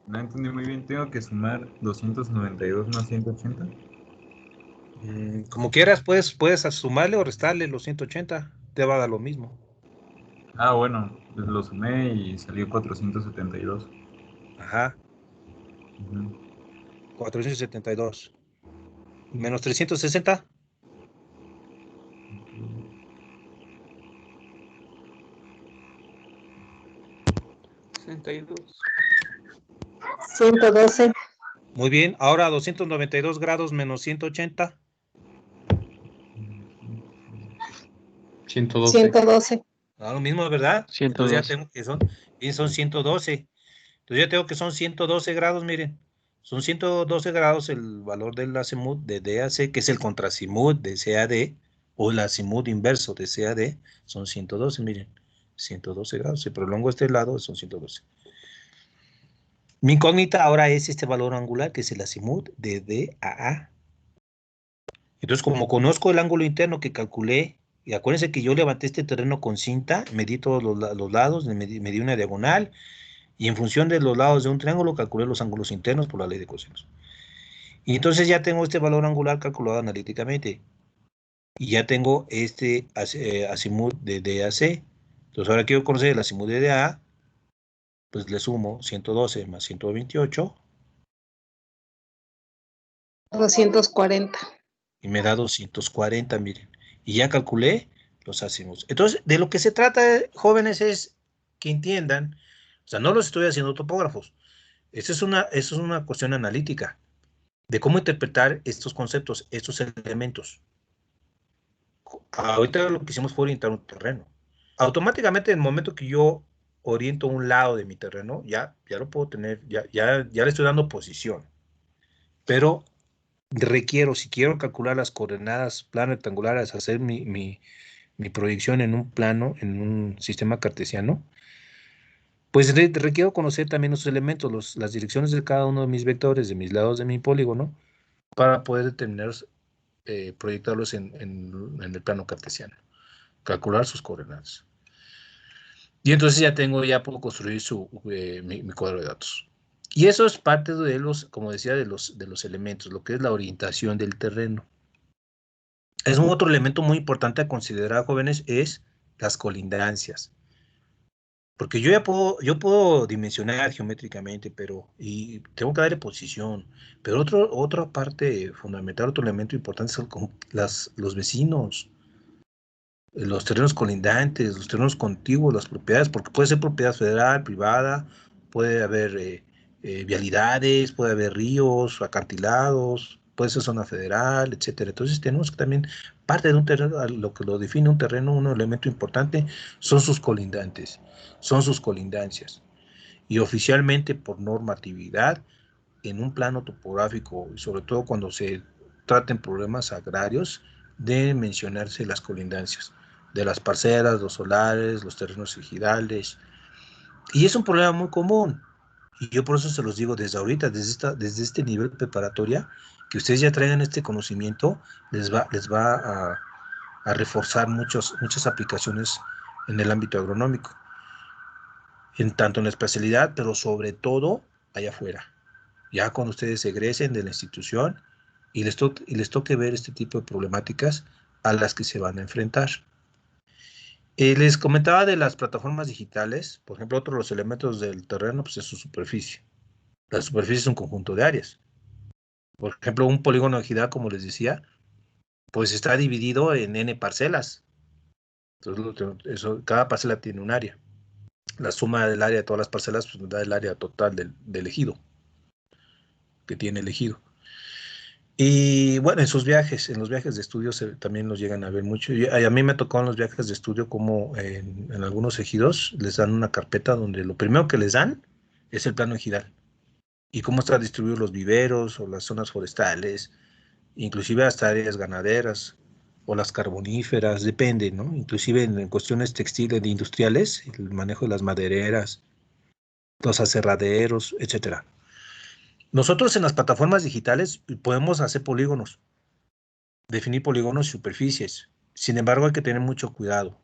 No entendí muy bien. Tengo que sumar 292 más 180. Como quieras, puedes sumarle o restarle los 180. Te va a dar lo mismo. Ah, bueno. Pues lo sumé y salió 472. Ajá, Ujú. 472. Menos 360. 62. 112. Muy bien. Ahora 292 grados menos 180. 112. 112. Da lo mismo, ¿verdad? Entonces ya 112. tengo que son 112. Entonces ya tengo que son 112 grados, miren. Son 112 grados el valor del azimut de DAC, que es el contrazimut de CAD, o el azimut inverso de CAD, son 112, miren, 112 grados. Si prolongo este lado, son 112. Mi incógnita ahora es este valor angular, que es el azimut de DAA. Entonces, como conozco el ángulo interno que calculé, y acuérdense que yo levanté este terreno con cinta, medí todos los lados, medí una diagonal, y en función de los lados de un triángulo calculé los ángulos internos por la ley de cosinos. Y entonces ya tengo este valor angular calculado analíticamente. Y ya tengo este azimut de DAC. Entonces ahora quiero conocer el azimut de DA, pues le sumo 112 más 128. 240. Y me da 240, miren. Y ya calculé los azimuts. Entonces, de lo que se trata, jóvenes, es que entiendan, o sea, no los estoy haciendo topógrafos. Eso es una cuestión analítica de cómo interpretar estos conceptos, estos elementos. Ahorita lo que hicimos fue orientar un terreno. Automáticamente, en el momento que yo oriento un lado de mi terreno, ya lo puedo tener, ya le estoy dando posición. Pero requiero, si quiero calcular las coordenadas plano rectangulares, hacer mi proyección en un plano, en un sistema cartesiano, pues requiero conocer también los elementos, las direcciones de cada uno de mis vectores, de mis lados de mi polígono, para poder determinar, proyectarlos en el plano cartesiano, calcular sus coordenadas. Y entonces ya puedo construir mi cuadro de datos. Y eso es parte de los, como decía, de los elementos, lo que es la orientación del terreno. Es un otro elemento muy importante a considerar, jóvenes, es las colindancias. Porque yo puedo dimensionar geométricamente, y tengo que darle posición. Pero otra parte fundamental, otro elemento importante son los vecinos, los terrenos colindantes, los terrenos contiguos, las propiedades, porque puede ser propiedad federal, privada, puede haber vialidades, puede haber ríos, acantilados, puede ser zona federal, etcétera. Entonces tenemos que también, parte de un terreno, lo que lo define un terreno, un elemento importante, son sus colindantes, son sus colindancias. Y oficialmente, por normatividad, en un plano topográfico, y sobre todo cuando se traten problemas agrarios, deben mencionarse las colindancias de las parcelas, los solares, los terrenos ejidales. Y es un problema muy común. Y yo por eso se los digo desde ahorita, desde este nivel preparatoria, que ustedes ya traigan este conocimiento, les va a reforzar muchas aplicaciones en el ámbito agronómico, tanto en la especialidad, pero sobre todo allá afuera. Ya cuando ustedes egresen de la institución y les toque ver este tipo de problemáticas a las que se van a enfrentar. Les comentaba de las plataformas digitales. Por ejemplo, otro de los elementos del terreno pues, es su superficie. La superficie es un conjunto de áreas. Por ejemplo, un polígono de ejidal, como les decía, pues está dividido en n parcelas. Entonces, cada parcela tiene un área. La suma del área de todas las parcelas pues, da el área total del ejido, que tiene el ejido. Y bueno, en los viajes de estudio también los llegan a ver mucho. A mí me tocó en los viajes de estudio como en algunos ejidos les dan una carpeta donde lo primero que les dan es el plano ejidal y cómo están distribuidos los viveros o las zonas forestales, inclusive hasta áreas ganaderas o las carboníferas, depende, ¿no? Inclusive en cuestiones textiles e industriales, el manejo de las madereras, los aserraderos, etcétera. Nosotros en las plataformas digitales podemos hacer polígonos, definir polígonos y superficies. Sin embargo, hay que tener mucho cuidado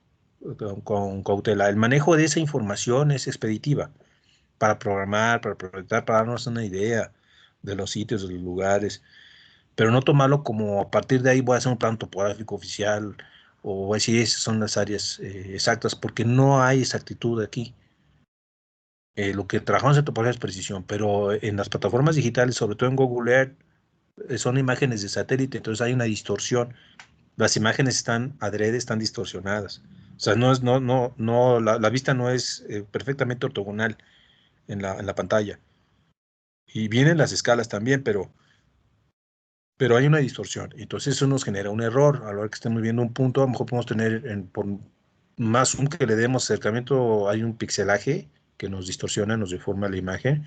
con cautela. El manejo de esa información es expeditiva para programar, para proyectar, para darnos una idea de los sitios, de los lugares, pero no tomarlo como a partir de ahí voy a hacer un plan topográfico oficial o voy a decir esas son las áreas exactas, porque no hay exactitud aquí. Lo que trabajamos en topografía es precisión, pero en las plataformas digitales, sobre todo en Google Earth, son imágenes de satélite, entonces hay una distorsión. Las imágenes están adrede, están distorsionadas. O sea, la vista no es perfectamente ortogonal en la pantalla. Y vienen las escalas también, pero hay una distorsión. Entonces eso nos genera un error. A la hora que estemos viendo un punto, a lo mejor podemos tener, por más zoom que le demos acercamiento, hay un pixelaje que nos distorsiona, nos deforma la imagen.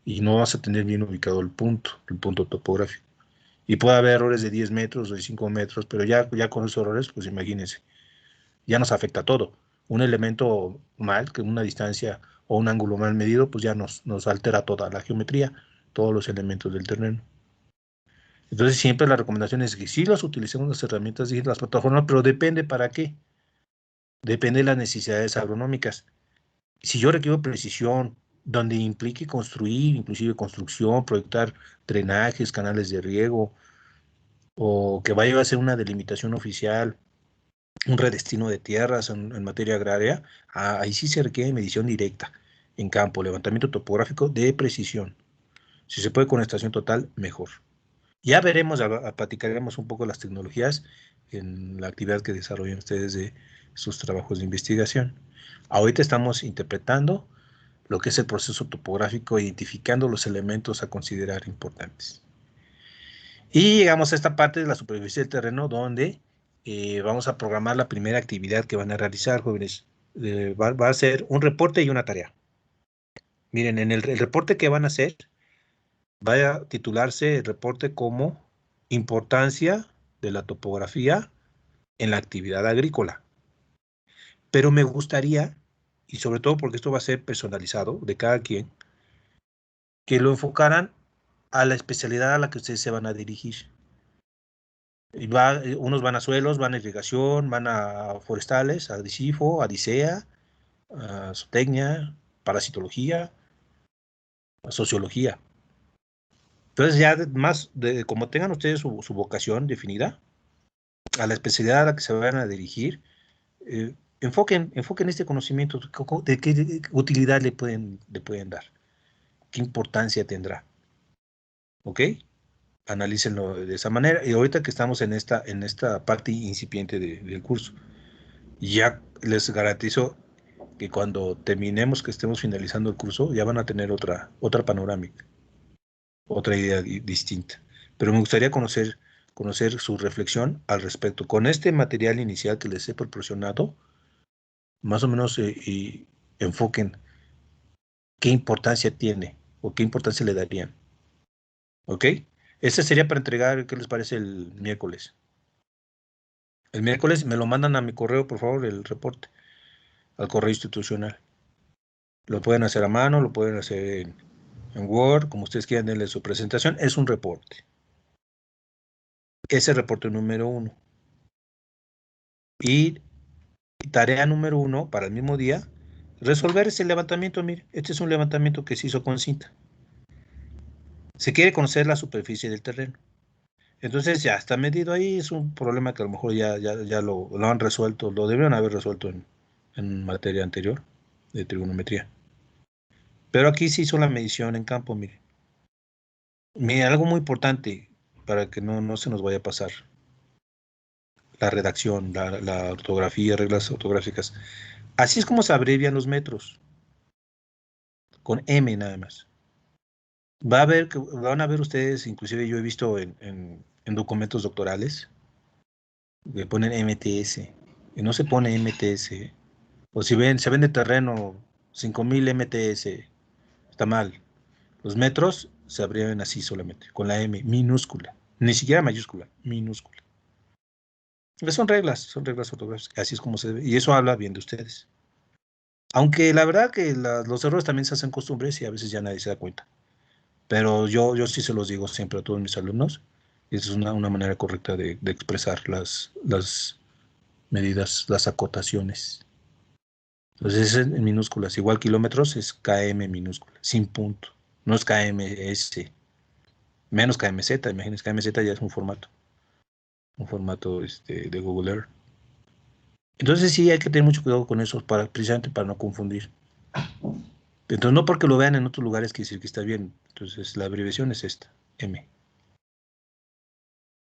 y no vas a tener bien ubicado el punto topográfico. Y puede haber errores de 10 metros o de 5 metros, pero ya con esos errores, pues imagínense, ya nos afecta todo. Un elemento mal, que una distancia o un ángulo mal medido, pues ya nos altera toda la geometría, todos los elementos del terreno. Entonces siempre la recomendación es que sí las utilicemos las herramientas y las plataformas, pero depende para qué. Depende de las necesidades agronómicas. Si yo requiero precisión, donde implique construir, inclusive construcción, proyectar drenajes, canales de riego, o que vaya a ser una delimitación oficial, un redestino de tierras en materia agraria, ahí sí se requiere medición directa en campo, levantamiento topográfico de precisión. Si se puede con estación total, mejor. Ya veremos, platicaremos un poco las tecnologías en la actividad que desarrollan ustedes de sus trabajos de investigación. Ahorita estamos interpretando lo que es el proceso topográfico, identificando los elementos a considerar importantes. Y llegamos a esta parte de la superficie del terreno donde vamos a programar la primera actividad que van a realizar, jóvenes. Va a ser un reporte y una tarea. Miren, en el reporte que van a hacer, va a titularse el reporte como Importancia de la topografía en la actividad agrícola. Pero me gustaría, y sobre todo porque esto va a ser personalizado de cada quien, que lo enfocaran a la especialidad a la que ustedes se van a dirigir. Unos van a suelos, van a irrigación, van a forestales, a DICIFO, a DICEA, a zootecnia, parasitología, a sociología. Entonces ya como tengan ustedes su vocación definida, a la especialidad a la que se van a dirigir, enfoquen este conocimiento de qué utilidad le pueden dar, qué importancia tendrá. ¿Ok? Analícenlo de esa manera. Y ahorita que estamos en esta parte incipiente del curso, ya les garantizo que cuando terminemos, que estemos finalizando el curso, ya van a tener otra panorámica, otra idea distinta. Pero me gustaría conocer su reflexión al respecto. Con este material inicial que les he proporcionado, más o menos y enfoquen qué importancia tiene o qué importancia le darían. ¿Ok? Ese sería para entregar, ¿qué les parece el miércoles? El miércoles me lo mandan a mi correo, por favor, el reporte, al correo institucional. Lo pueden hacer a mano, lo pueden hacer en Word, como ustedes quieran, denle su presentación. Es un reporte. Ese reporte número 1. Y tarea número 1, para el mismo día, resolver ese levantamiento. Mire, este es un levantamiento que se hizo con cinta. Se quiere conocer la superficie del terreno. Entonces ya está medido ahí, es un problema que a lo mejor ya lo han resuelto, lo debieron haber resuelto en materia anterior de trigonometría. Pero aquí se hizo la medición en campo, mire. Mire, algo muy importante para que no se nos vaya a pasar. La redacción, la ortografía, reglas ortográficas. Así es como se abrevian los metros. Con M nada más. Van a ver ustedes, inclusive yo he visto en documentos doctorales, que ponen MTS. Y no se pone MTS. O si se vende terreno 5000 MTS. Está mal. Los metros se abrevian así solamente, con la M minúscula. Ni siquiera mayúscula, minúscula. Son reglas ortográficas. Así es como se debe. Y eso habla bien de ustedes. Aunque la verdad que los errores también se hacen costumbres y a veces ya nadie se da cuenta. Pero yo sí se los digo siempre a todos mis alumnos. Y esa es una manera correcta de expresar las medidas, las acotaciones. Entonces es en minúsculas. Igual kilómetros es KM minúscula, sin punto. No es KMS. Menos KMZ. Imagínense, KMZ ya es un formato. Un formato de Google Earth. Entonces sí hay que tener mucho cuidado con eso, precisamente para no confundir. Entonces no porque lo vean en otros lugares quiere decir que está bien. Entonces la abreviación es esta, M.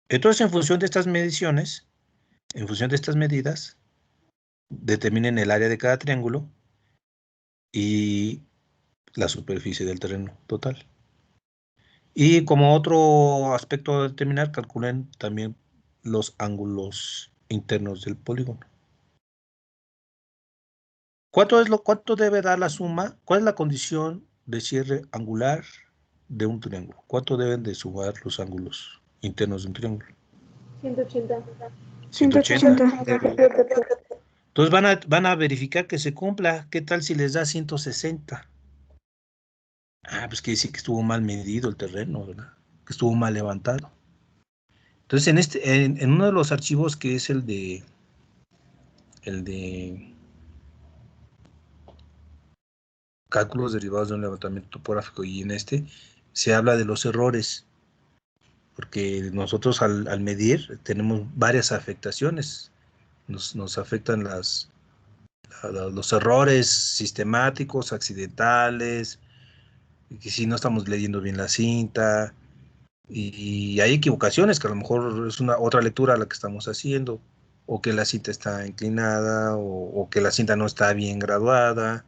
Entonces en función de estas mediciones, en función de estas medidas, determinen el área de cada triángulo y la superficie del terreno total. Y como otro aspecto a determinar, calculen también los ángulos internos del polígono. ¿Cuánto debe dar la suma? ¿Cuál es la condición de cierre angular de un triángulo. ¿Cuánto deben de sumar los ángulos internos de un triángulo? 180. 180. Entonces van a verificar que se cumpla. ¿Qué tal si les da 160? Ah, pues quiere decir que estuvo mal medido el terreno, ¿verdad? Que estuvo mal levantado. Entonces, en uno de los archivos que es el de cálculos derivados de un levantamiento topográfico, y en este se habla de los errores, porque nosotros al medir tenemos varias afectaciones. Nos afectan los errores sistemáticos, accidentales, que si no estamos leyendo bien la cinta, y hay equivocaciones que a lo mejor es una otra lectura a la que estamos haciendo, o que la cinta está inclinada, o que la cinta no está bien graduada.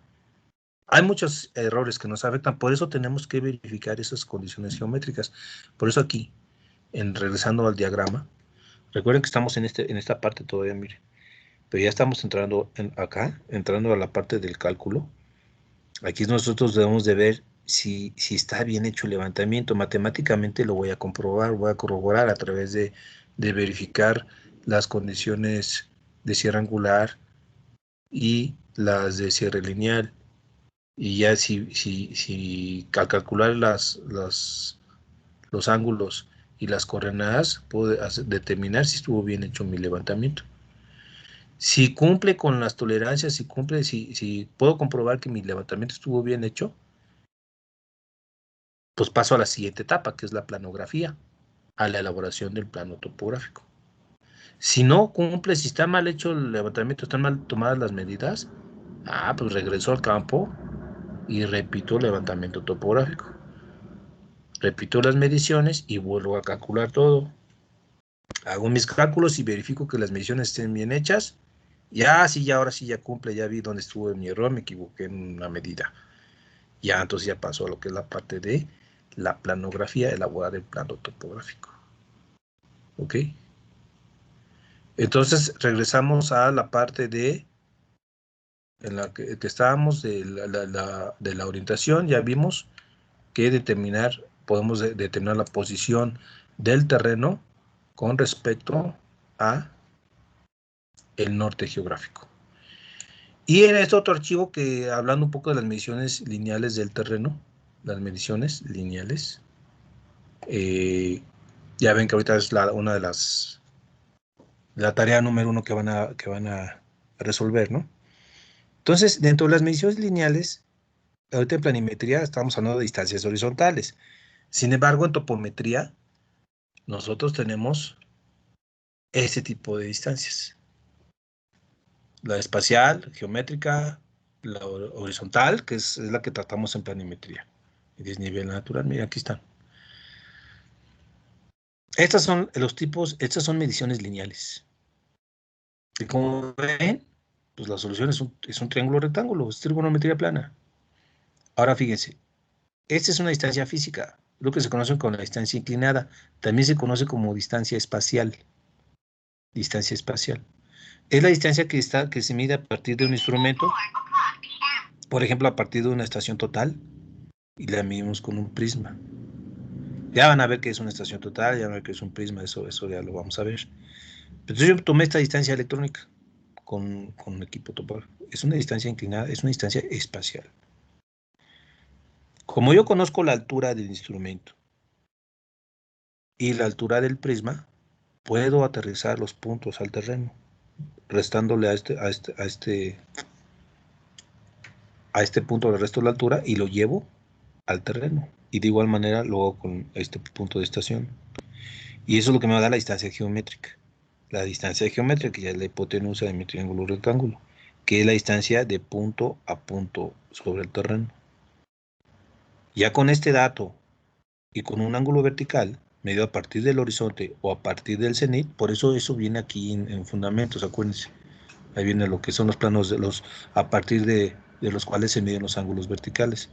Hay muchos errores que nos afectan, por eso tenemos que verificar esas condiciones geométricas. Por eso aquí, regresando al diagrama, recuerden que estamos en esta parte todavía, miren, pero ya estamos entrando acá, entrando a la parte del cálculo. Aquí nosotros debemos de ver si está bien hecho el levantamiento. Matemáticamente lo voy a comprobar, voy a corroborar a través de verificar las condiciones de cierre angular y las de cierre lineal. Y ya si al calcular los ángulos y las coordenadas, puedo determinar si estuvo bien hecho mi levantamiento. Si cumple con las tolerancias, si puedo comprobar que mi levantamiento estuvo bien hecho, pues paso a la siguiente etapa, que es la planografía, a la elaboración del plano topográfico. Si no cumple, si está mal hecho el levantamiento, están mal tomadas las medidas, pues regreso al campo y repito el levantamiento topográfico. Repito las mediciones y vuelvo a calcular todo. Hago mis cálculos y verifico que las mediciones estén bien hechas. Ahora sí ya cumple, ya vi dónde estuvo mi error, me equivoqué en una medida. Ya, entonces ya pasó a lo que es la parte de la planografía, elaborar el plano topográfico. ¿Ok? Entonces regresamos a la parte en la que estábamos de la orientación. Ya vimos que podemos determinar la posición del terreno con respecto a el norte geográfico. Y en este otro archivo que, hablando un poco de las mediciones lineales del terreno, las mediciones lineales, ya ven que ahorita es una de la tarea número 1 que van a resolver, ¿no? Entonces, dentro de las mediciones lineales, ahorita en planimetría estamos hablando de distancias horizontales. Sin embargo, en topometría, nosotros tenemos ese tipo de distancias. La espacial, geométrica, la horizontal, que es la que tratamos en planimetría. Y desnivel natural, mira, aquí están. Estas son los tipos, estas son mediciones lineales. Y como ven, pues la solución es un triángulo rectángulo, es trigonometría plana. Ahora fíjense, esta es una distancia física, lo que se conoce como la distancia inclinada. También se conoce como distancia espacial. Distancia espacial. Es la distancia que se mide a partir de un instrumento, por ejemplo, a partir de una estación total, y la medimos con un prisma. Ya van a ver que es una estación total, ya van a ver que es un prisma, eso ya lo vamos a ver. Entonces yo tomé esta distancia electrónica con un equipo topográfico. Es una distancia inclinada, es una distancia espacial. Como yo conozco la altura del instrumento y la altura del prisma, puedo aterrizar los puntos al terreno, restándole a este punto del resto de la altura, y lo llevo al terreno. Y de igual manera lo hago con este punto de estación. Y eso es lo que me va a dar la distancia geométrica. La distancia geométrica, que ya es la hipotenusa de mi triángulo rectángulo, que es la distancia de punto a punto sobre el terreno. Ya con este dato y con un ángulo vertical, medido a partir del horizonte o a partir del cenit, por eso viene aquí en fundamentos, acuérdense. Ahí viene lo que son los planos a partir de los cuales se miden los ángulos verticales,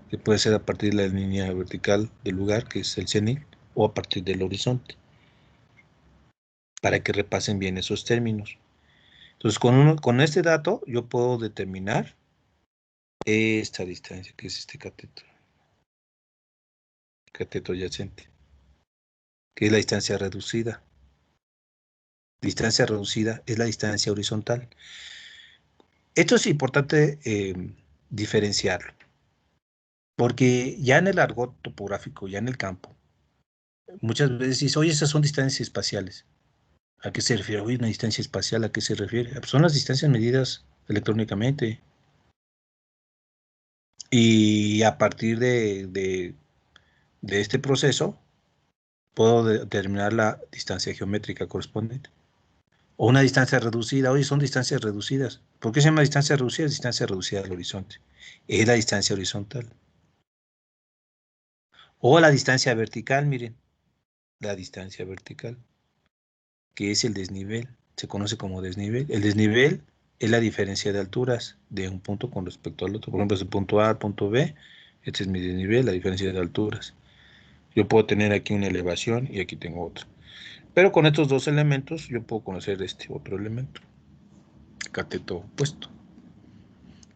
que puede ser a partir de la línea vertical del lugar, que es el cenit, o a partir del horizonte, para que repasen bien esos términos. Entonces, con este dato yo puedo determinar esta distancia, que es este cateto adyacente, que es la distancia reducida. Distancia reducida es la distancia horizontal. Esto es importante diferenciarlo, porque ya en el argot topográfico, ya en el campo, muchas veces dices, oye, esas son distancias espaciales. ¿A qué se refiere? Oye, una distancia espacial, ¿a qué se refiere? Pues son las distancias medidas electrónicamente. Y a partir de este proceso, puedo determinar la distancia geométrica correspondiente. O una distancia reducida. Oye, son distancias reducidas. ¿Por qué se llama distancia reducida? Es distancia reducida al horizonte. Es la distancia horizontal. O la distancia vertical, miren. La distancia vertical, que es el desnivel. Se conoce como desnivel. El desnivel es la diferencia de alturas de un punto con respecto al otro. Por ejemplo, es el punto A al punto B. Este es mi desnivel, la diferencia de alturas. Yo puedo tener aquí una elevación y aquí tengo otra. Pero con estos dos elementos yo puedo conocer este otro elemento, cateto opuesto.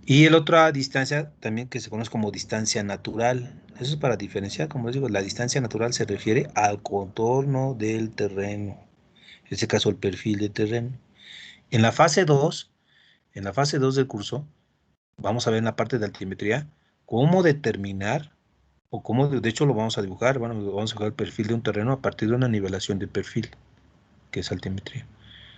Y el otra distancia también que se conoce como distancia natural. Eso es para diferenciar, como les digo, la distancia natural se refiere al contorno del terreno. En este caso el perfil de terreno. En la fase 2, en la fase 2 del curso, vamos a ver en la parte de altimetría cómo determinar, o cómo, de hecho lo vamos a dibujar, bueno, vamos a dibujar el perfil de un terreno a partir de una nivelación de perfil, que es altimetría.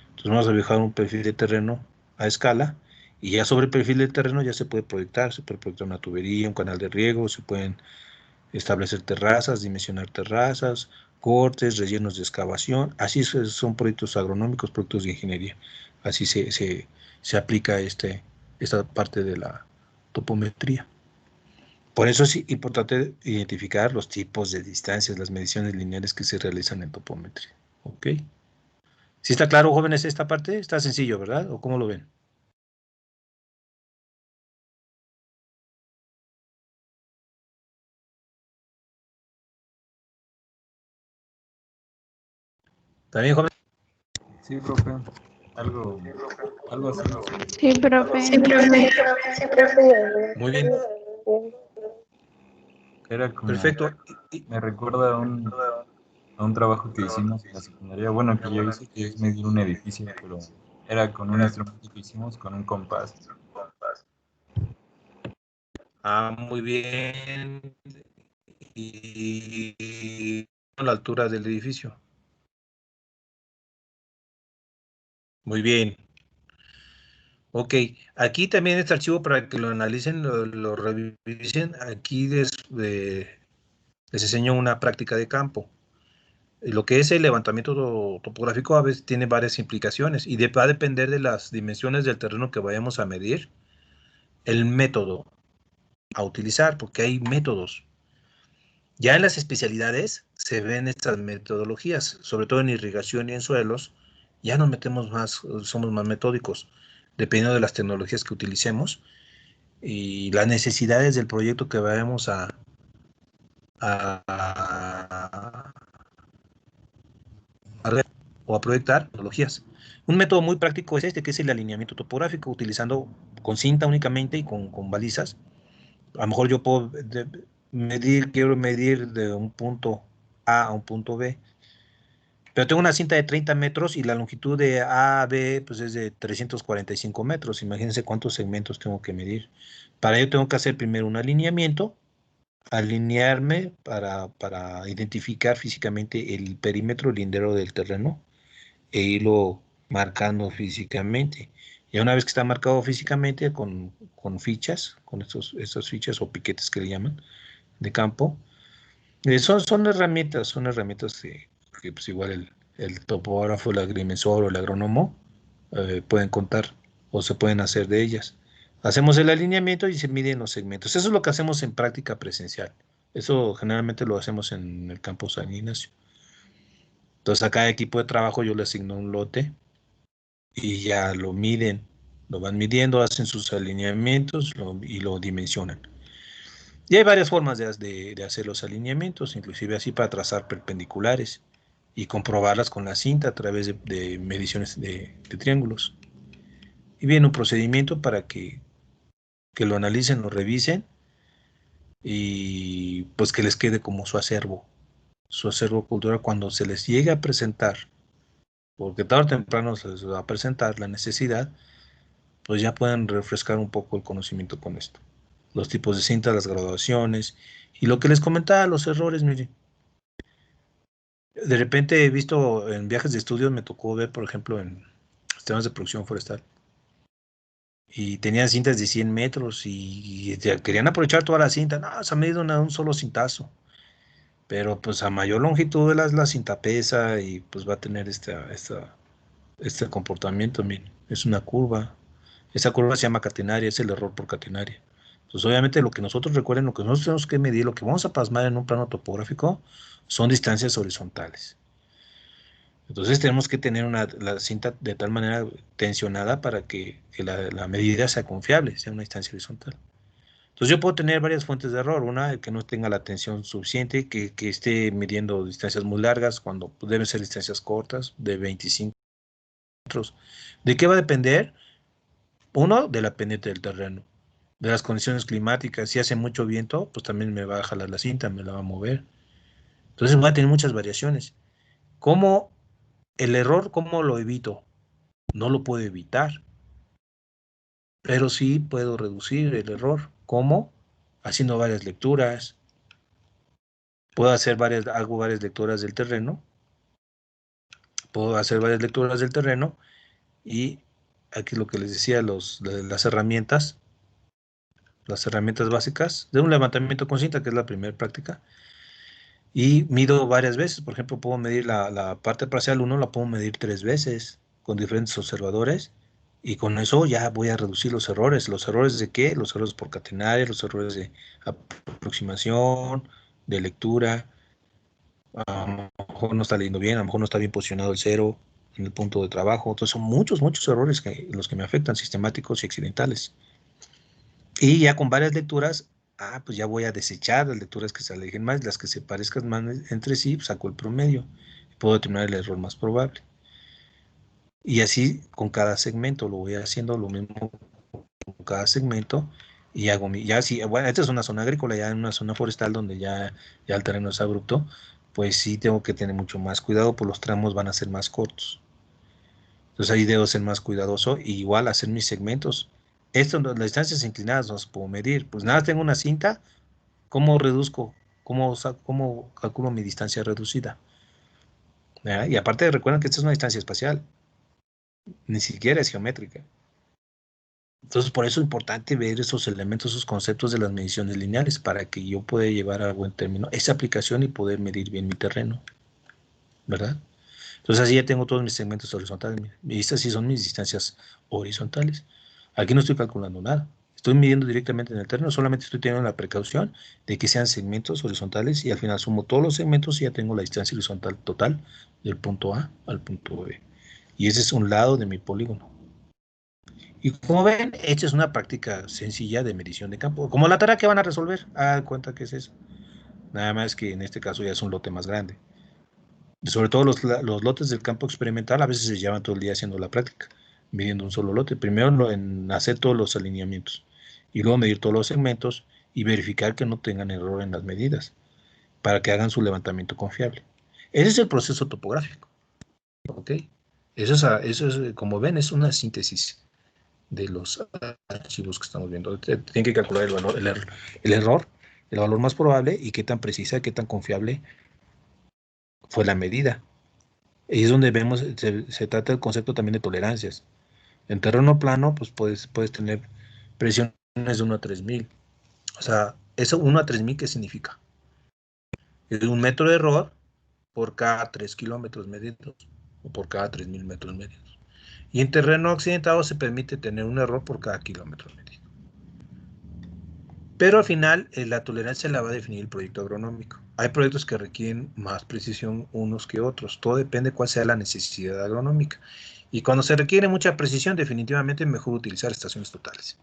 Entonces vamos a dibujar un perfil de terreno a escala, y ya sobre el perfil del terreno ya se puede proyectar una tubería, un canal de riego, se pueden establecer terrazas, dimensionar terrazas, cortes, rellenos de excavación. Así son proyectos agronómicos, proyectos de ingeniería. Así se aplica esta parte de la topometría. Por eso es importante identificar los tipos de distancias, las mediciones lineales que se realizan en topometría. ¿Ok? ¿Sí está claro, jóvenes, esta parte? Está sencillo, ¿verdad? ¿O cómo lo ven? ¿También, jóvenes? Sí, profe. Algo, algo así más o menos. Sí, profe. Muy bien, Era como, perfecto. me recuerda a un trabajo que hicimos en la secundaria. Bueno, que yo hice, que es medir un edificio, pero era con un instrumento que hicimos con un compás. Muy bien. Y la altura del edificio. Muy bien. Ok, aquí también este archivo para que lo analicen, lo revisen. Aquí les enseño una práctica de campo. Lo que es el levantamiento topográfico a veces tiene varias implicaciones y va a depender de las dimensiones del terreno que vayamos a medir, el método a utilizar, porque hay métodos. Ya en las especialidades se ven estas metodologías, sobre todo en irrigación y en suelos, ya nos metemos más, somos más metódicos, dependiendo de las tecnologías que utilicemos y las necesidades del proyecto que vayamos a, o a proyectar tecnologías. Un método muy práctico es este, que es el alineamiento topográfico, utilizando con cinta únicamente y con balizas. A lo mejor yo puedo quiero medir de un punto A un punto B, pero tengo una cinta de 30 metros y la longitud de A a B pues es de 345 metros. Imagínense cuántos segmentos tengo que medir. Para ello tengo que hacer primero un alineamiento, alinearme para identificar físicamente el perímetro lindero del terreno e irlo marcando físicamente. Y una vez que está marcado físicamente con fichas, con estas fichas o piquetes que le llaman de campo, son herramientas que pues igual el topógrafo, el agrimensor o el agrónomo pueden contar o se pueden hacer de ellas. Hacemos el alineamiento y se miden los segmentos. Eso es lo que hacemos en práctica presencial. Eso generalmente lo hacemos en el campo San Ignacio. Entonces a cada equipo de trabajo yo le asigno un lote y ya lo miden, lo van midiendo, hacen sus alineamientos y lo dimensionan. Y hay varias formas de hacer los alineamientos, inclusive así para trazar perpendiculares y comprobarlas con la cinta a través de mediciones de triángulos. Y viene un procedimiento para que que lo analicen, lo revisen y pues que les quede como su acervo cultural cuando se les llegue a presentar, porque tarde o temprano se les va a presentar la necesidad, pues ya pueden refrescar un poco el conocimiento con esto. Los tipos de cintas, las graduaciones y lo que les comentaba, los errores, miren. De repente he visto en viajes de estudios, me tocó ver, por ejemplo, en sistemas de producción forestal, y tenían cintas de 100 metros y ya querían aprovechar toda la cinta. No, se ha medido un solo cintazo, pero pues a mayor longitud de la cinta pesa y pues va a tener este comportamiento, miren, es una curva. Esa curva se llama catenaria, es el error por catenaria. Entonces, obviamente, lo que nosotros recuerden, lo que nosotros tenemos que medir, lo que vamos a plasmar en un plano topográfico, son distancias horizontales. Entonces, tenemos que tener la cinta de tal manera tensionada para que la medida sea confiable, sea una distancia horizontal. Entonces, yo puedo tener varias fuentes de error. Una, que no tenga la tensión suficiente, que esté midiendo distancias muy largas, cuando deben ser distancias cortas, de 25 metros. ¿De qué va a depender? Uno, de la pendiente del terreno, de las condiciones climáticas. Si hace mucho viento, pues también me va a jalar la cinta, me la va a mover. Entonces va a tener muchas variaciones. ¿Cómo el error, cómo lo evito? No lo puedo evitar, pero sí puedo reducir el error. ¿Cómo? Haciendo varias lecturas. Hago varias lecturas del terreno. Puedo hacer varias lecturas del terreno y aquí lo que les decía, las herramientas básicas de un levantamiento con cinta, que es la primera práctica. Y mido varias veces. Por ejemplo, puedo medir la parte parcial 1, la puedo medir 3 veces con diferentes observadores. Y con eso ya voy a reducir los errores. ¿Los errores de qué? Los errores por catenaria, los errores de aproximación, de lectura. A lo mejor no está leyendo bien, a lo mejor no está bien posicionado el cero en el punto de trabajo. Entonces son muchos, muchos errores los que me afectan, sistemáticos y accidentales. Y ya con varias lecturas, pues ya voy a desechar las lecturas que se alejen más, las que se parezcan más entre sí, pues saco el promedio. Puedo determinar el error más probable. Y así con cada segmento lo voy haciendo lo mismo con cada segmento. Y ya si, bueno, esta es una zona agrícola, ya en una zona forestal donde ya el terreno es abrupto, pues sí tengo que tener mucho más cuidado, pues los tramos van a ser más cortos. Entonces ahí debo ser más cuidadoso y igual hacer mis segmentos. Las distancias inclinadas no las puedo medir. Pues nada, tengo una cinta. ¿Cómo reduzco? ¿Cómo calculo mi distancia reducida? ¿Ya? Y aparte recuerden que esta es una distancia espacial, ni siquiera es geométrica. Entonces por eso es importante ver esos elementos, esos conceptos de las mediciones lineales para que yo pueda llevar a buen término esa aplicación y poder medir bien mi terreno, ¿verdad? Entonces así ya tengo todos mis segmentos horizontales. Y estas sí son mis distancias horizontales. Aquí no estoy calculando nada. Estoy midiendo directamente en el terreno, solamente estoy teniendo la precaución de que sean segmentos horizontales y al final sumo todos los segmentos y ya tengo la distancia horizontal total del punto A al punto B. Y ese es un lado de mi polígono. Y como ven, esta es una práctica sencilla de medición de campo. Como la tarea que van a resolver, hagan cuenta que es eso. Nada más que en este caso ya es un lote más grande. Sobre todo los lotes del campo experimental a veces se llevan todo el día haciendo la práctica, midiendo un solo lote. Primero en hacer todos los alineamientos y luego medir todos los segmentos y verificar que no tengan error en las medidas para que hagan su levantamiento confiable. Ese es el proceso topográfico. ¿Ok? Eso es, como ven, es una síntesis de los archivos que estamos viendo. Tienen que calcular el error, el valor más probable y qué tan precisa, qué tan confiable fue la medida. Ahí es donde vemos, se trata el concepto también de tolerancias. En terreno plano, pues puedes tener presiones de 1 a 3000. O sea, eso 1 a 3000, ¿qué significa? Es 1 metro de error por cada 3 kilómetros medidos o por cada 3000 metros medidos. Y en terreno accidentado se permite tener un error por cada kilómetro medido. Pero al final, la tolerancia la va a definir el proyecto agronómico. Hay proyectos que requieren más precisión unos que otros. Todo depende de cuál sea la necesidad agronómica. Y cuando se requiere mucha precisión, definitivamente es mejor utilizar estaciones totales.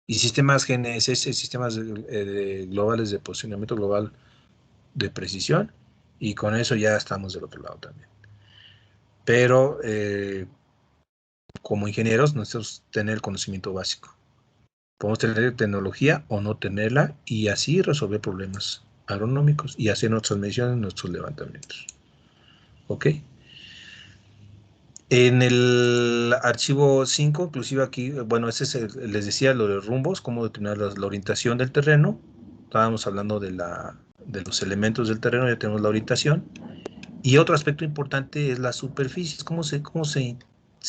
Y sistemas GNSS, sistemas globales de posicionamiento global de precisión. Y con eso ya estamos del otro lado también. Pero como ingenieros necesitamos tener el conocimiento básico. Podemos tener tecnología o no tenerla y así resolver problemas agronómicos y hacer nuestras mediciones, nuestros levantamientos. ¿Ok? En el archivo 5, inclusive aquí, bueno, ese es les decía lo de los rumbos, cómo determinar la orientación del terreno. Estábamos hablando de los elementos del terreno, ya tenemos la orientación. Y otro aspecto importante es las superficies, cómo se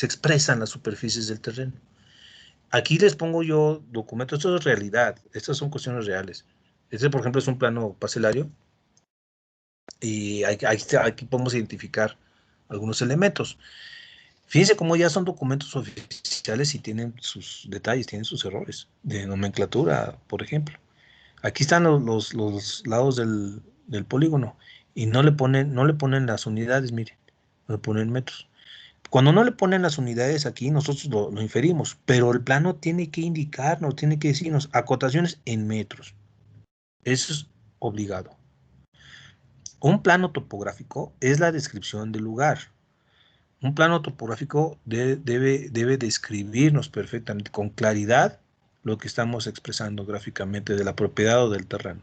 expresan las superficies del terreno. Aquí les pongo yo documentos, esto es realidad, estas son cuestiones reales. Este, por ejemplo, es un plano parcelario y aquí podemos identificar algunos elementos. Fíjense cómo ya son documentos oficiales y tienen sus detalles, tienen sus errores de nomenclatura, por ejemplo. Aquí están los lados del polígono y no le ponen las unidades, miren, no le ponen metros. Cuando no le ponen las unidades aquí, nosotros lo inferimos, pero el plano tiene que indicarnos, tiene que decirnos acotaciones en metros. Eso es obligado. Un plano topográfico es la descripción del lugar. Un plano topográfico debe describirnos perfectamente, con claridad, lo que estamos expresando gráficamente de la propiedad o del terreno.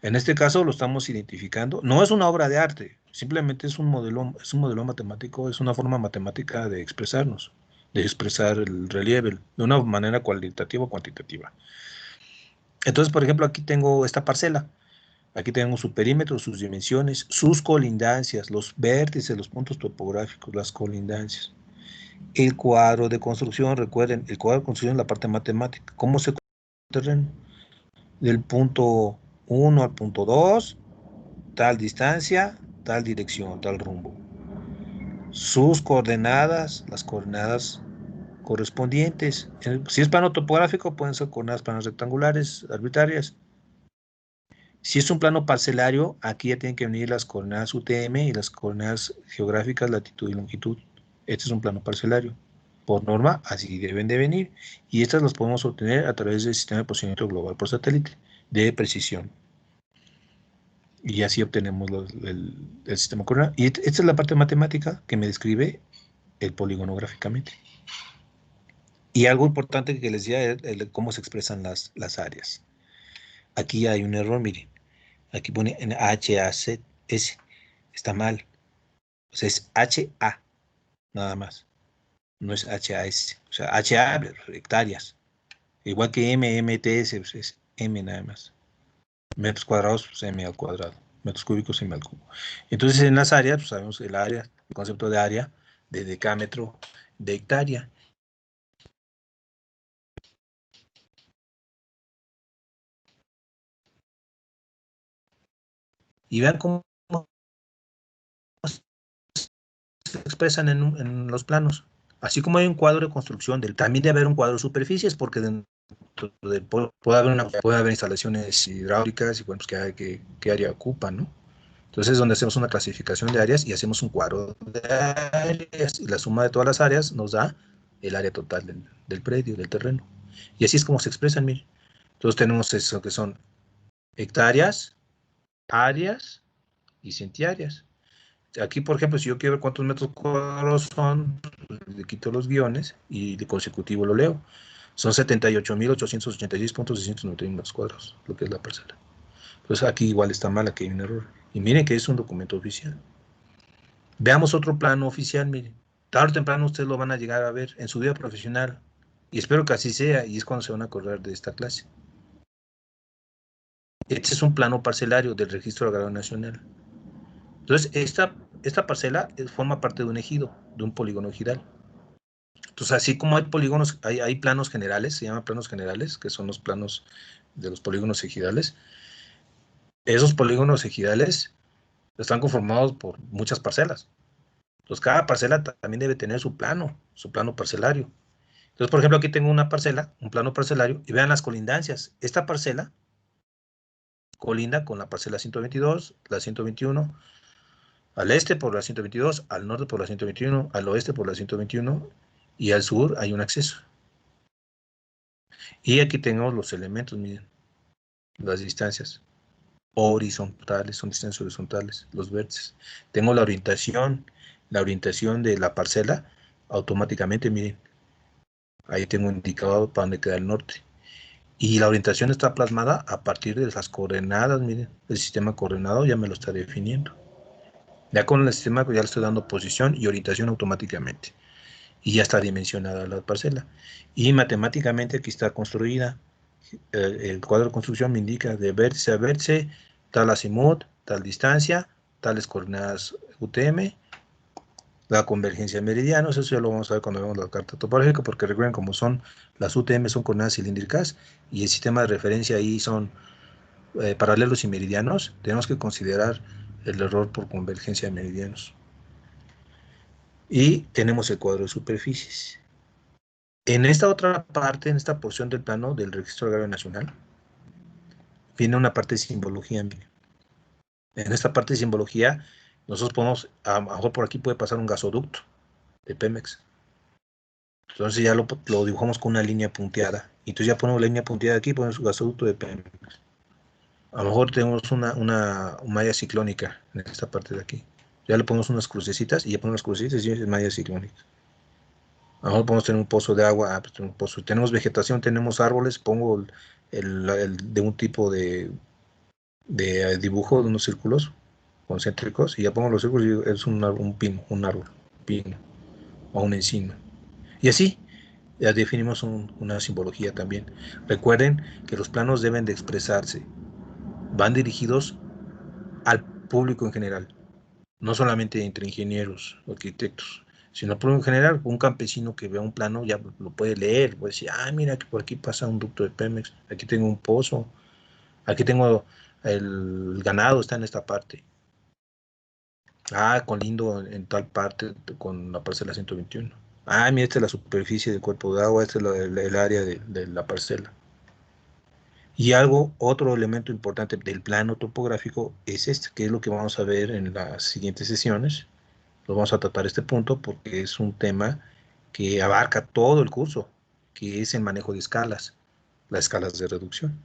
En este caso lo estamos identificando. No es una obra de arte, simplemente es un modelo matemático, es una forma matemática de expresarnos, de expresar el relieve de una manera cualitativa o cuantitativa. Entonces, por ejemplo, aquí tengo esta parcela. Aquí tenemos su perímetro, sus dimensiones, sus colindancias, los vértices, los puntos topográficos, las colindancias. El cuadro de construcción, recuerden, el cuadro de construcción es la parte matemática. ¿Cómo se construye el terreno? Del punto 1 al punto 2, tal distancia, tal dirección, tal rumbo. Sus coordenadas, las coordenadas correspondientes. Si es plano topográfico, pueden ser coordenadas planas rectangulares, arbitrarias. Si es un plano parcelario, aquí ya tienen que venir las coordenadas UTM y las coordenadas geográficas, latitud y longitud. Este es un plano parcelario. Por norma, así deben de venir. Y estas las podemos obtener a través del sistema de posicionamiento global por satélite, de precisión. Y así obtenemos el sistema coordenado. Y esta es la parte matemática que me describe el polígono gráficamente. Y algo importante que les decía es cómo se expresan las áreas. Aquí hay un error, miren. Aquí pone en HAZ, está mal. O sea, es HA, nada más. No es HAS. O sea, HA, hectáreas. Igual que MTS, pues es M nada más. Metros cuadrados, pues M al cuadrado. Metros cúbicos, M al cubo. Entonces, en las áreas, pues sabemos el área, el concepto de área, de decámetro, de hectárea. Y vean cómo se expresan en los planos. Así como hay un cuadro de construcción, también debe haber un cuadro de superficies, porque puede haber instalaciones hidráulicas y bueno, pues qué área ocupan, ¿no? Entonces es donde hacemos una clasificación de áreas y hacemos un cuadro de áreas y la suma de todas las áreas nos da el área total del predio, del terreno. Y así es como se expresan, miren. Entonces tenemos eso que son hectáreas, áreas y centiáreas. Aquí, por ejemplo, si yo quiero ver cuántos metros cuadrados son, le quito los guiones y de consecutivo lo leo. Son 78.886.691 metros cuadrados, lo que es la parcela. Entonces aquí igual está mal, aquí hay un error. Y miren que es un documento oficial. Veamos otro plano oficial, miren. Tarde o temprano ustedes lo van a llegar a ver en su vida profesional. Y espero que así sea, y es cuando se van a acordar de esta clase. Este es un plano parcelario del Registro Agrario Nacional. Entonces, esta parcela forma parte de un ejido, de un polígono ejidal. Entonces, así como hay polígonos, hay planos generales, se llaman planos generales, que son los planos de los polígonos ejidales. Esos polígonos ejidales están conformados por muchas parcelas. Entonces, cada parcela también debe tener su plano parcelario. Entonces, por ejemplo, aquí tengo una parcela, un plano parcelario, y vean las colindancias. Esta parcela colinda con la parcela 122, la 121, al este por la 122, al norte por la 121, al oeste por la 121, y al sur hay un acceso. Y aquí tenemos los elementos, miren, las distancias horizontales, son distancias horizontales, los vértices. Tengo la orientación de la parcela, automáticamente, miren, ahí tengo indicado para dónde queda el norte. Y la orientación está plasmada a partir de las coordenadas, miren, el sistema coordenado ya me lo está definiendo. Ya con el sistema ya le estoy dando posición y orientación automáticamente. Y ya está dimensionada la parcela. Y matemáticamente aquí está construida. El cuadro de construcción me indica de vértice a vértice, tal azimut, tal distancia, tales coordenadas UTM, la convergencia de meridianos. Eso ya lo vamos a ver cuando vemos la carta topológica, porque recuerden como son las UTM son coordenadas cilíndricas y el sistema de referencia ahí son paralelos y meridianos, tenemos que considerar el error por convergencia de meridianos. Y tenemos el cuadro de superficies. En esta otra parte, en esta porción del plano del Registro Agrario Nacional, viene una parte de simbología. En esta parte de simbología, nosotros podemos, a lo mejor por aquí puede pasar un gasoducto de Pemex. Entonces ya lo dibujamos con una línea punteada. Y entonces ya ponemos la línea punteada aquí, ponemos un gasoducto de Pemex. A lo mejor tenemos una malla ciclónica en esta parte de aquí. Ya le ponemos unas crucecitas y ya ponemos las crucecitas y es malla ciclónica. A lo mejor podemos tener un pozo de agua, pues un pozo. Tenemos vegetación, tenemos árboles, pongo de un tipo de dibujo de unos círculos concéntricos y ya pongo los círculos y es un pino, un árbol, pino o un encino. Y así ya definimos una simbología también. Recuerden que los planos deben de expresarse, van dirigidos al público en general, no solamente entre ingenieros o arquitectos, sino al público en general. Un campesino que vea un plano ya lo puede leer, puede decir, ah, mira que por aquí pasa un ducto de Pemex, aquí tengo un pozo, aquí tengo el ganado, está en esta parte. Ah, colindo en tal parte con la parcela 121. Ah, mira, esta es la superficie del cuerpo de agua, esta es el área de la parcela. Y otro elemento importante del plano topográfico es este, que es lo que vamos a ver en las siguientes sesiones. Lo vamos a tratar este punto porque es un tema que abarca todo el curso, que es el manejo de escalas, las escalas de reducción.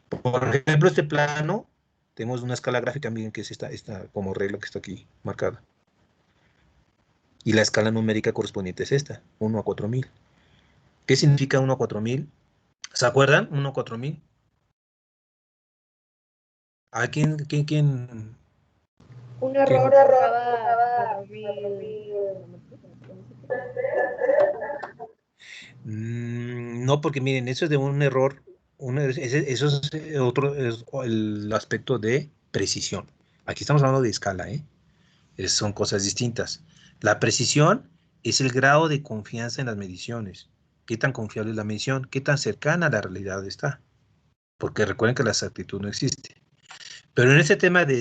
Por ejemplo, este plano, tenemos una escala gráfica, miren que es esta como regla que está aquí marcada. Y la escala numérica correspondiente es esta, 1 a 4000. ¿Qué significa 1 a 4000? ¿Se acuerdan? 1 a 4000. ¿A quién? Un error por cada 4000. No, porque miren, eso es de un error. Eso es otro, es el aspecto de precisión. Aquí estamos hablando de escala, ¿eh? Son cosas distintas. La precisión es el grado de confianza en las mediciones. ¿Qué tan confiable es la medición? ¿Qué tan cercana a la realidad está? Porque recuerden que la exactitud no existe. Pero en este tema de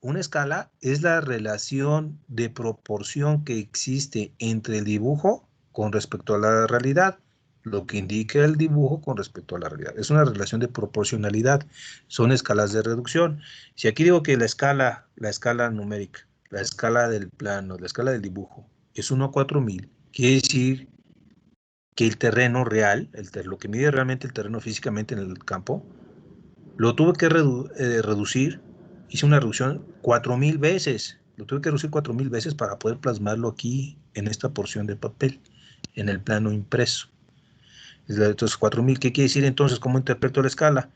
una escala es la relación de proporción que existe entre el dibujo con respecto a la realidad, lo que indica el dibujo con respecto a la realidad. Es una relación de proporcionalidad, son escalas de reducción. Si aquí digo que la escala numérica, la escala del plano, la escala del dibujo, es 1 a 4000, quiere decir que el terreno real, lo que mide realmente el terreno físicamente en el campo, lo tuve que reducir, hice una reducción 4000 veces. Lo tuve que reducir 4000 veces para poder plasmarlo aquí en esta porción de papel, en el plano impreso. Entonces, 4000, ¿qué quiere decir entonces? ¿Cómo interpreto la escala?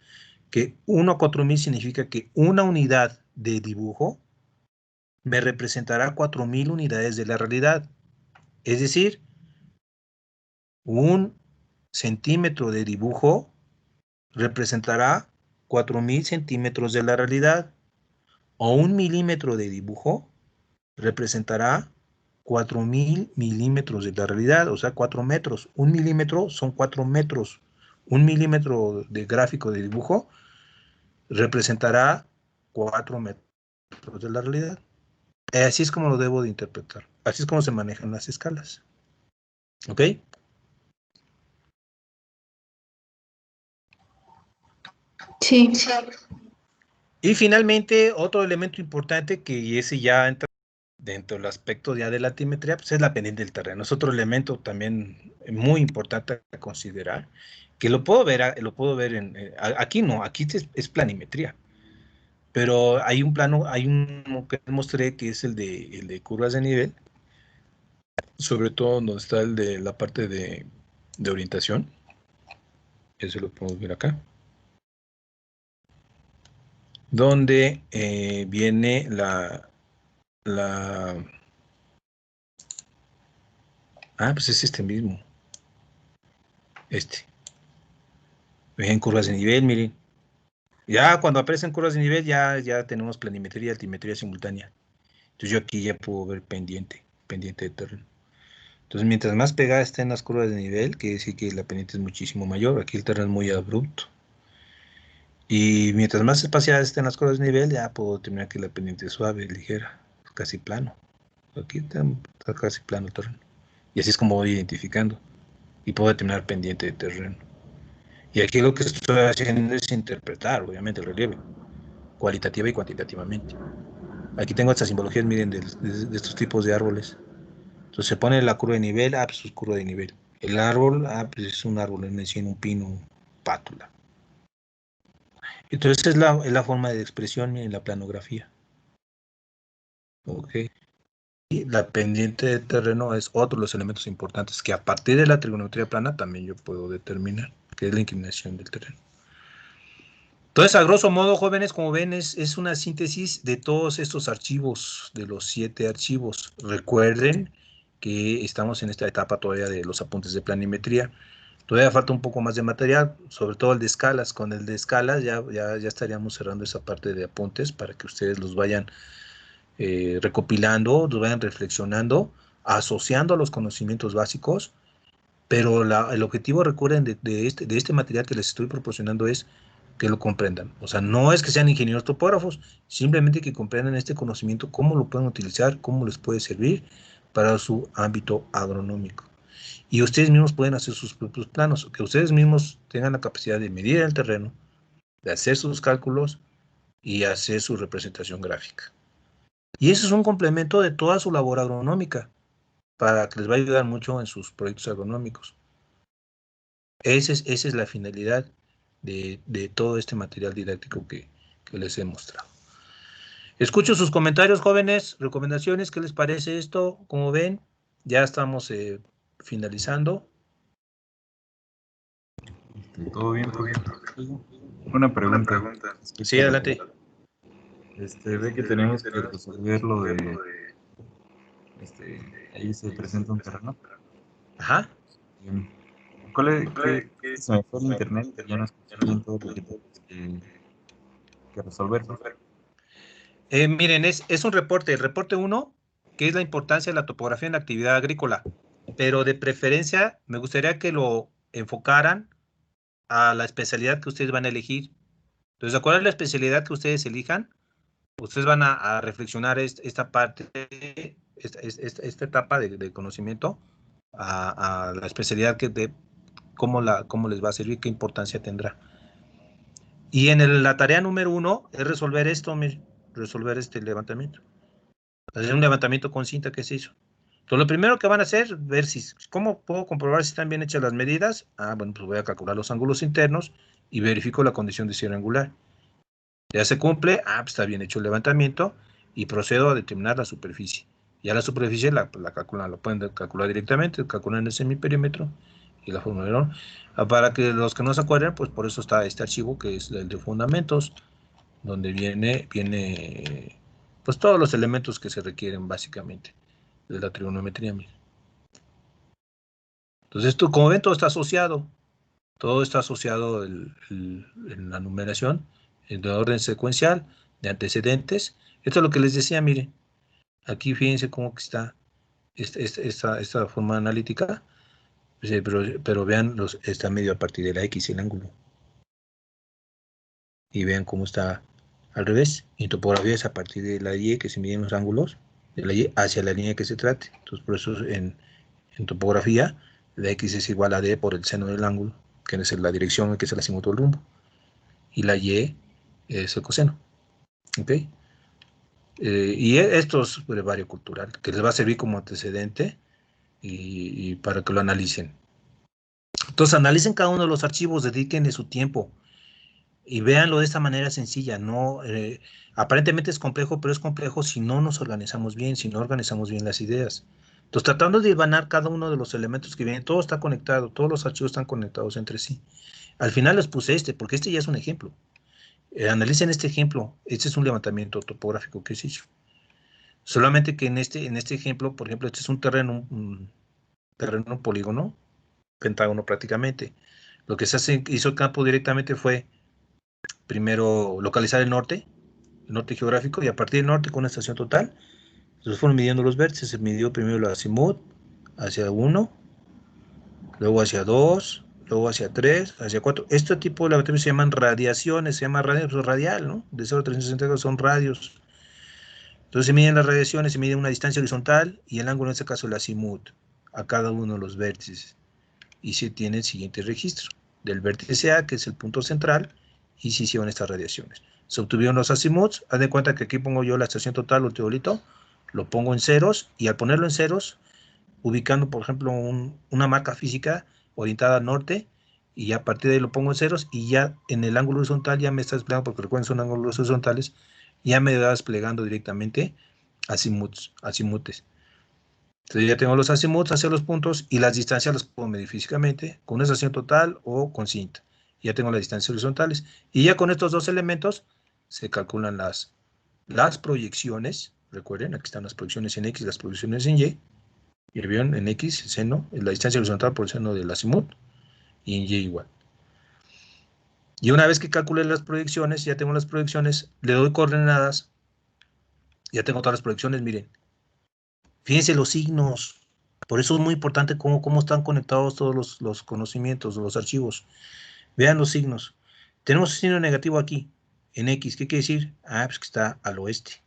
Que 1 a 4000 significa que una unidad de dibujo me representará 4000 unidades de la realidad. Es decir, un centímetro de dibujo representará 4000 centímetros de la realidad. O un milímetro de dibujo representará 4000 milímetros de la realidad, o sea, 4 metros. Un milímetro son 4 metros. Un milímetro de gráfico de dibujo representará 4 metros de la realidad. Así es como lo debo de interpretar. Así es como se manejan las escalas. ¿Ok? Sí. Y finalmente, otro elemento importante que ese ya entra dentro del aspecto ya de la altimetría, pues es la pendiente del terreno. Es otro elemento también muy importante a considerar, que lo puedo ver aquí no, aquí es planimetría. Pero hay un plano, hay uno que mostré que es el de curvas de nivel, sobre todo donde está el de la parte de orientación. Eso lo podemos ver acá. Donde viene pues es este mismo. Ven curvas de nivel, miren. Ya cuando aparecen curvas de nivel, ya tenemos planimetría y altimetría simultánea. Entonces yo aquí ya puedo ver pendiente de terreno. Entonces mientras más pegada estén las curvas de nivel, quiere decir que la pendiente es muchísimo mayor. Aquí el terreno es muy abrupto. Y mientras más espaciadas estén las curvas de nivel, ya puedo determinar que la pendiente es suave, ligera, casi plano. Aquí está casi plano el terreno. Y así es como voy identificando. Y puedo determinar pendiente de terreno. Y aquí lo que estoy haciendo es interpretar, obviamente, el relieve, cualitativa y cuantitativamente. Aquí tengo estas simbologías, miren, de estos tipos de árboles. Entonces se pone la curva de nivel, pues es curva de nivel. El árbol, pues es un árbol, es un pino, pátula. Entonces es la forma de expresión en la planografía. Ok. Y la pendiente de terreno es otro de los elementos importantes que a partir de la trigonometría plana también yo puedo determinar, que es la inclinación del terreno. Entonces, a grosso modo, jóvenes, como ven, es una síntesis de todos estos archivos, de los 7 archivos. Recuerden que estamos en esta etapa todavía de los apuntes de planimetría. Todavía falta un poco más de material, sobre todo el de escalas. Con el de escalas ya estaríamos cerrando esa parte de apuntes para que ustedes los vayan recopilando, los vayan reflexionando, asociando a los conocimientos básicos. Pero el objetivo, recuerden, de este material que les estoy proporcionando es que lo comprendan. O sea, no es que sean ingenieros topógrafos, simplemente que comprendan este conocimiento, cómo lo pueden utilizar, cómo les puede servir para su ámbito agronómico. Y ustedes mismos pueden hacer sus propios planos, que ustedes mismos tengan la capacidad de medir el terreno, de hacer sus cálculos y hacer su representación gráfica. Y eso es un complemento de toda su labor agronómica, para que les va a ayudar mucho en sus proyectos agronómicos. Esa es la finalidad de todo este material didáctico que les he mostrado. Escucho sus comentarios, jóvenes, recomendaciones, ¿qué les parece esto? Como ven, ya estamos finalizando. ¿Todo bien, profe? Una pregunta. Sí, adelante. Ve que tenemos que resolver lo de... ahí se presenta un terreno. Ajá. ¿Qué se me fue el internet? Ya no escuché bien todo lo que tenemos que resolver. Miren, es un reporte, el reporte 1, que es la importancia de la topografía en la actividad agrícola, pero de preferencia me gustaría que lo enfocaran a la especialidad que ustedes van a elegir. Entonces, de acuerdo a la especialidad que ustedes elijan, ustedes van a reflexionar esta parte, esta etapa de conocimiento a la especialidad cómo les va a servir, qué importancia tendrá. Y en la tarea número 1 es resolver esto, resolver este levantamiento. Hacer un levantamiento con cinta que se hizo. Entonces, lo primero que van a hacer, ver cómo puedo comprobar si están bien hechas las medidas. Bueno, pues voy a calcular los ángulos internos y verifico la condición de cierre angular. Ya se cumple, pues está bien hecho el levantamiento y procedo a determinar la superficie. Ya la superficie la calculan, lo pueden calcular directamente, calculan el semiperímetro y la fórmula de Aarón. Para que los que no se acuerden, pues por eso está este archivo que es el de fundamentos, donde viene pues todos los elementos que se requieren básicamente de la trigonometría. Entonces, esto, como ven, todo está asociado en la numeración, en orden secuencial, de antecedentes. Esto es lo que les decía, miren, aquí fíjense cómo que está esta forma analítica, pero vean, está medio a partir de la X el ángulo. Y vean cómo está al revés. En topografía es a partir de la Y que se miden los ángulos, de la Y hacia la línea que se trate. Entonces, por eso en topografía, la X es igual a D por el seno del ángulo, que es la dirección en que es el azimuto del rumbo. Y la Y es el coseno. ¿Ok? Y esto es brevario cultural, que les va a servir como antecedente y para que lo analicen. Entonces, analicen cada uno de los archivos, dediquenle su tiempo y véanlo de esta manera sencilla. No, aparentemente es complejo, pero es complejo si no nos organizamos bien, si no organizamos bien las ideas. Entonces, tratando de hilvanar cada uno de los elementos que vienen, todo está conectado, todos los archivos están conectados entre sí. Al final les puse porque este ya es un ejemplo. Analicen este ejemplo. Este es un levantamiento topográfico que se hizo. Solamente que en este ejemplo, por ejemplo, este es un terreno polígono, pentágono prácticamente. Lo que hizo el campo directamente fue primero localizar el norte geográfico, y a partir del norte con una estación total, entonces fueron midiendo los vértices. Se midió primero el azimut hacia 1, luego hacia 2, luego hacia 3, hacia 4. Este tipo de levantamientos se llaman radiaciones, se llama radial, ¿no? De 0 a 360 grados son radios. Entonces se miden las radiaciones, se mide una distancia horizontal y el ángulo, en este caso el azimut, a cada uno de los vértices. Y se tiene el siguiente registro del vértice A, que es el punto central, y se hicieron estas radiaciones. Se obtuvieron los azimuts. Haz de cuenta que aquí pongo yo la estación total, ultraviolito, lo pongo en ceros, y al ponerlo en ceros, ubicando, por ejemplo, una marca física orientada al norte, y a partir de ahí lo pongo en ceros, y ya en el ángulo horizontal ya me está desplegando, porque recuerden son ángulos horizontales, ya me va desplegando directamente azimutes. Entonces ya tengo los azimuts hacia los puntos, y las distancias las puedo medir físicamente con una estación total o con cinta. Ya tengo las distancias horizontales, y ya con estos dos elementos se calculan las proyecciones. Recuerden, aquí están las proyecciones en X y las proyecciones en Y. Y vieron en X, seno, la distancia horizontal por el seno del azimut, y en Y igual. Y una vez que calculé las proyecciones, ya tengo las proyecciones, le doy coordenadas, ya tengo todas las proyecciones, miren. Fíjense los signos. Por eso es muy importante cómo están conectados todos los conocimientos, los archivos. Vean los signos. Tenemos un signo negativo aquí, en X. ¿Qué quiere decir? Pues que está al oeste.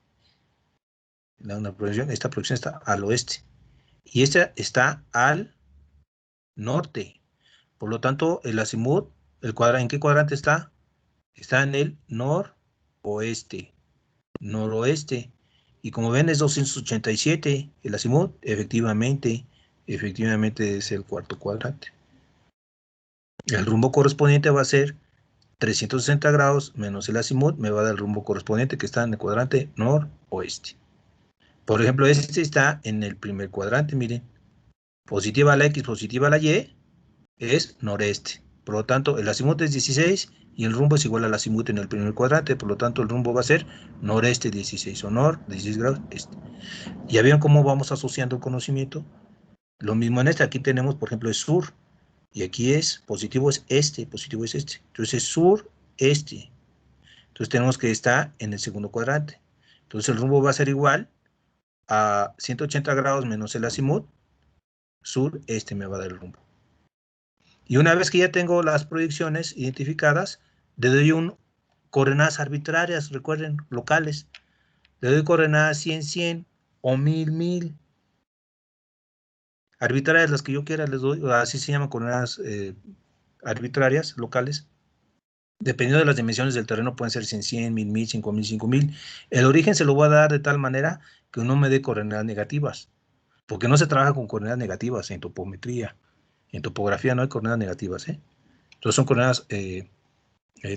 Esta proyección está al oeste. Y esta está al norte. Por lo tanto, el azimut, ¿en qué cuadrante está? Está en el noroeste. Y como ven es 287 el azimut, efectivamente es el cuarto cuadrante. El rumbo correspondiente va a ser 360 grados menos el azimut, me va a dar el rumbo correspondiente que está en el cuadrante noroeste. Por ejemplo, este está en el primer cuadrante, miren. Positiva a la X, positiva a la Y, es noreste. Por lo tanto, el azimut es 16 y el rumbo es igual al azimut en el primer cuadrante. Por lo tanto, el rumbo va a ser noreste 16 o 16 grados este. ¿Ya vieron cómo vamos asociando el conocimiento? Lo mismo en este. Aquí tenemos, por ejemplo, es sur. Y aquí es positivo, es este. Positivo es este. Entonces es sur, este. Entonces tenemos que estar en el segundo cuadrante. Entonces el rumbo va a ser igual a 180 grados menos el azimut. Sur, este me va a dar el rumbo. Y una vez que ya tengo las proyecciones identificadas, le doy coordenadas arbitrarias, recuerden, locales. Le doy coordenadas 100, 100 o 1000, 1000. Arbitrarias, las que yo quiera, les doy, así se llaman coordenadas arbitrarias, locales. Dependiendo de las dimensiones del terreno, pueden ser 100, 100, 1000, 1000, 5000, 5000. El origen se lo voy a dar de tal manera que no me dé coordenadas negativas, porque no se trabaja con coordenadas negativas en topometría. En topografía no hay coordenadas negativas, ¿eh? Entonces son coordenadas,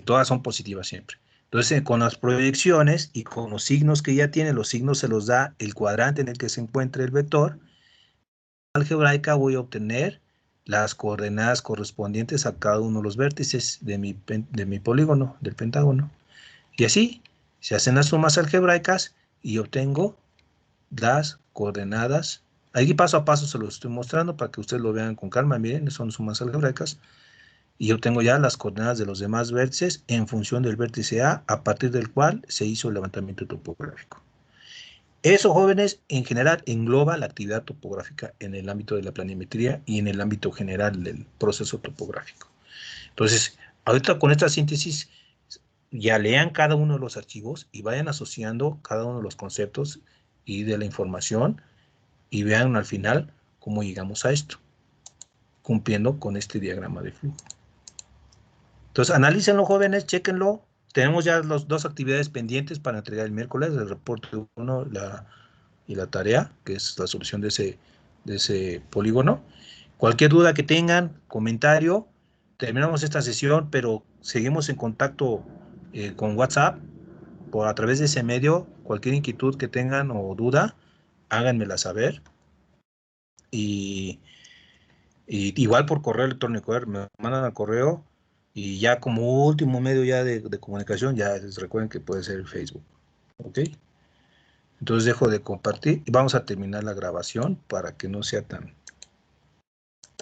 todas son positivas siempre. Entonces, con las proyecciones y con los signos que ya tiene, los signos se los da el cuadrante en el que se encuentra el vector. Algebraica voy a obtener las coordenadas correspondientes a cada uno de los vértices de mi polígono, del pentágono. Y así se hacen las sumas algebraicas y obtengo las coordenadas. Aquí paso a paso se los estoy mostrando para que ustedes lo vean con calma. Miren, son sumas algebraicas. Y obtengo ya las coordenadas de los demás vértices en función del vértice A partir del cual se hizo el levantamiento topográfico. Eso, jóvenes, en general engloba la actividad topográfica en el ámbito de la planimetría y en el ámbito general del proceso topográfico. Entonces, ahorita con esta síntesis, ya lean cada uno de los archivos y vayan asociando cada uno de los conceptos y de la información y vean al final cómo llegamos a esto, cumpliendo con este diagrama de flujo. Entonces, analícenlo, jóvenes, chéquenlo. Tenemos ya las dos actividades pendientes para entregar el miércoles, el reporte 1 y la tarea, que es la solución de ese polígono. Cualquier duda que tengan, comentario, terminamos esta sesión, pero seguimos en contacto con WhatsApp, a través de ese medio. Cualquier inquietud que tengan o duda, háganmela saber. Y igual por correo electrónico, me mandan al correo Y ya como último medio ya de comunicación, ya recuerden que puede ser el Facebook. ¿Ok? Entonces dejo de compartir y vamos a terminar la grabación para que no sea tan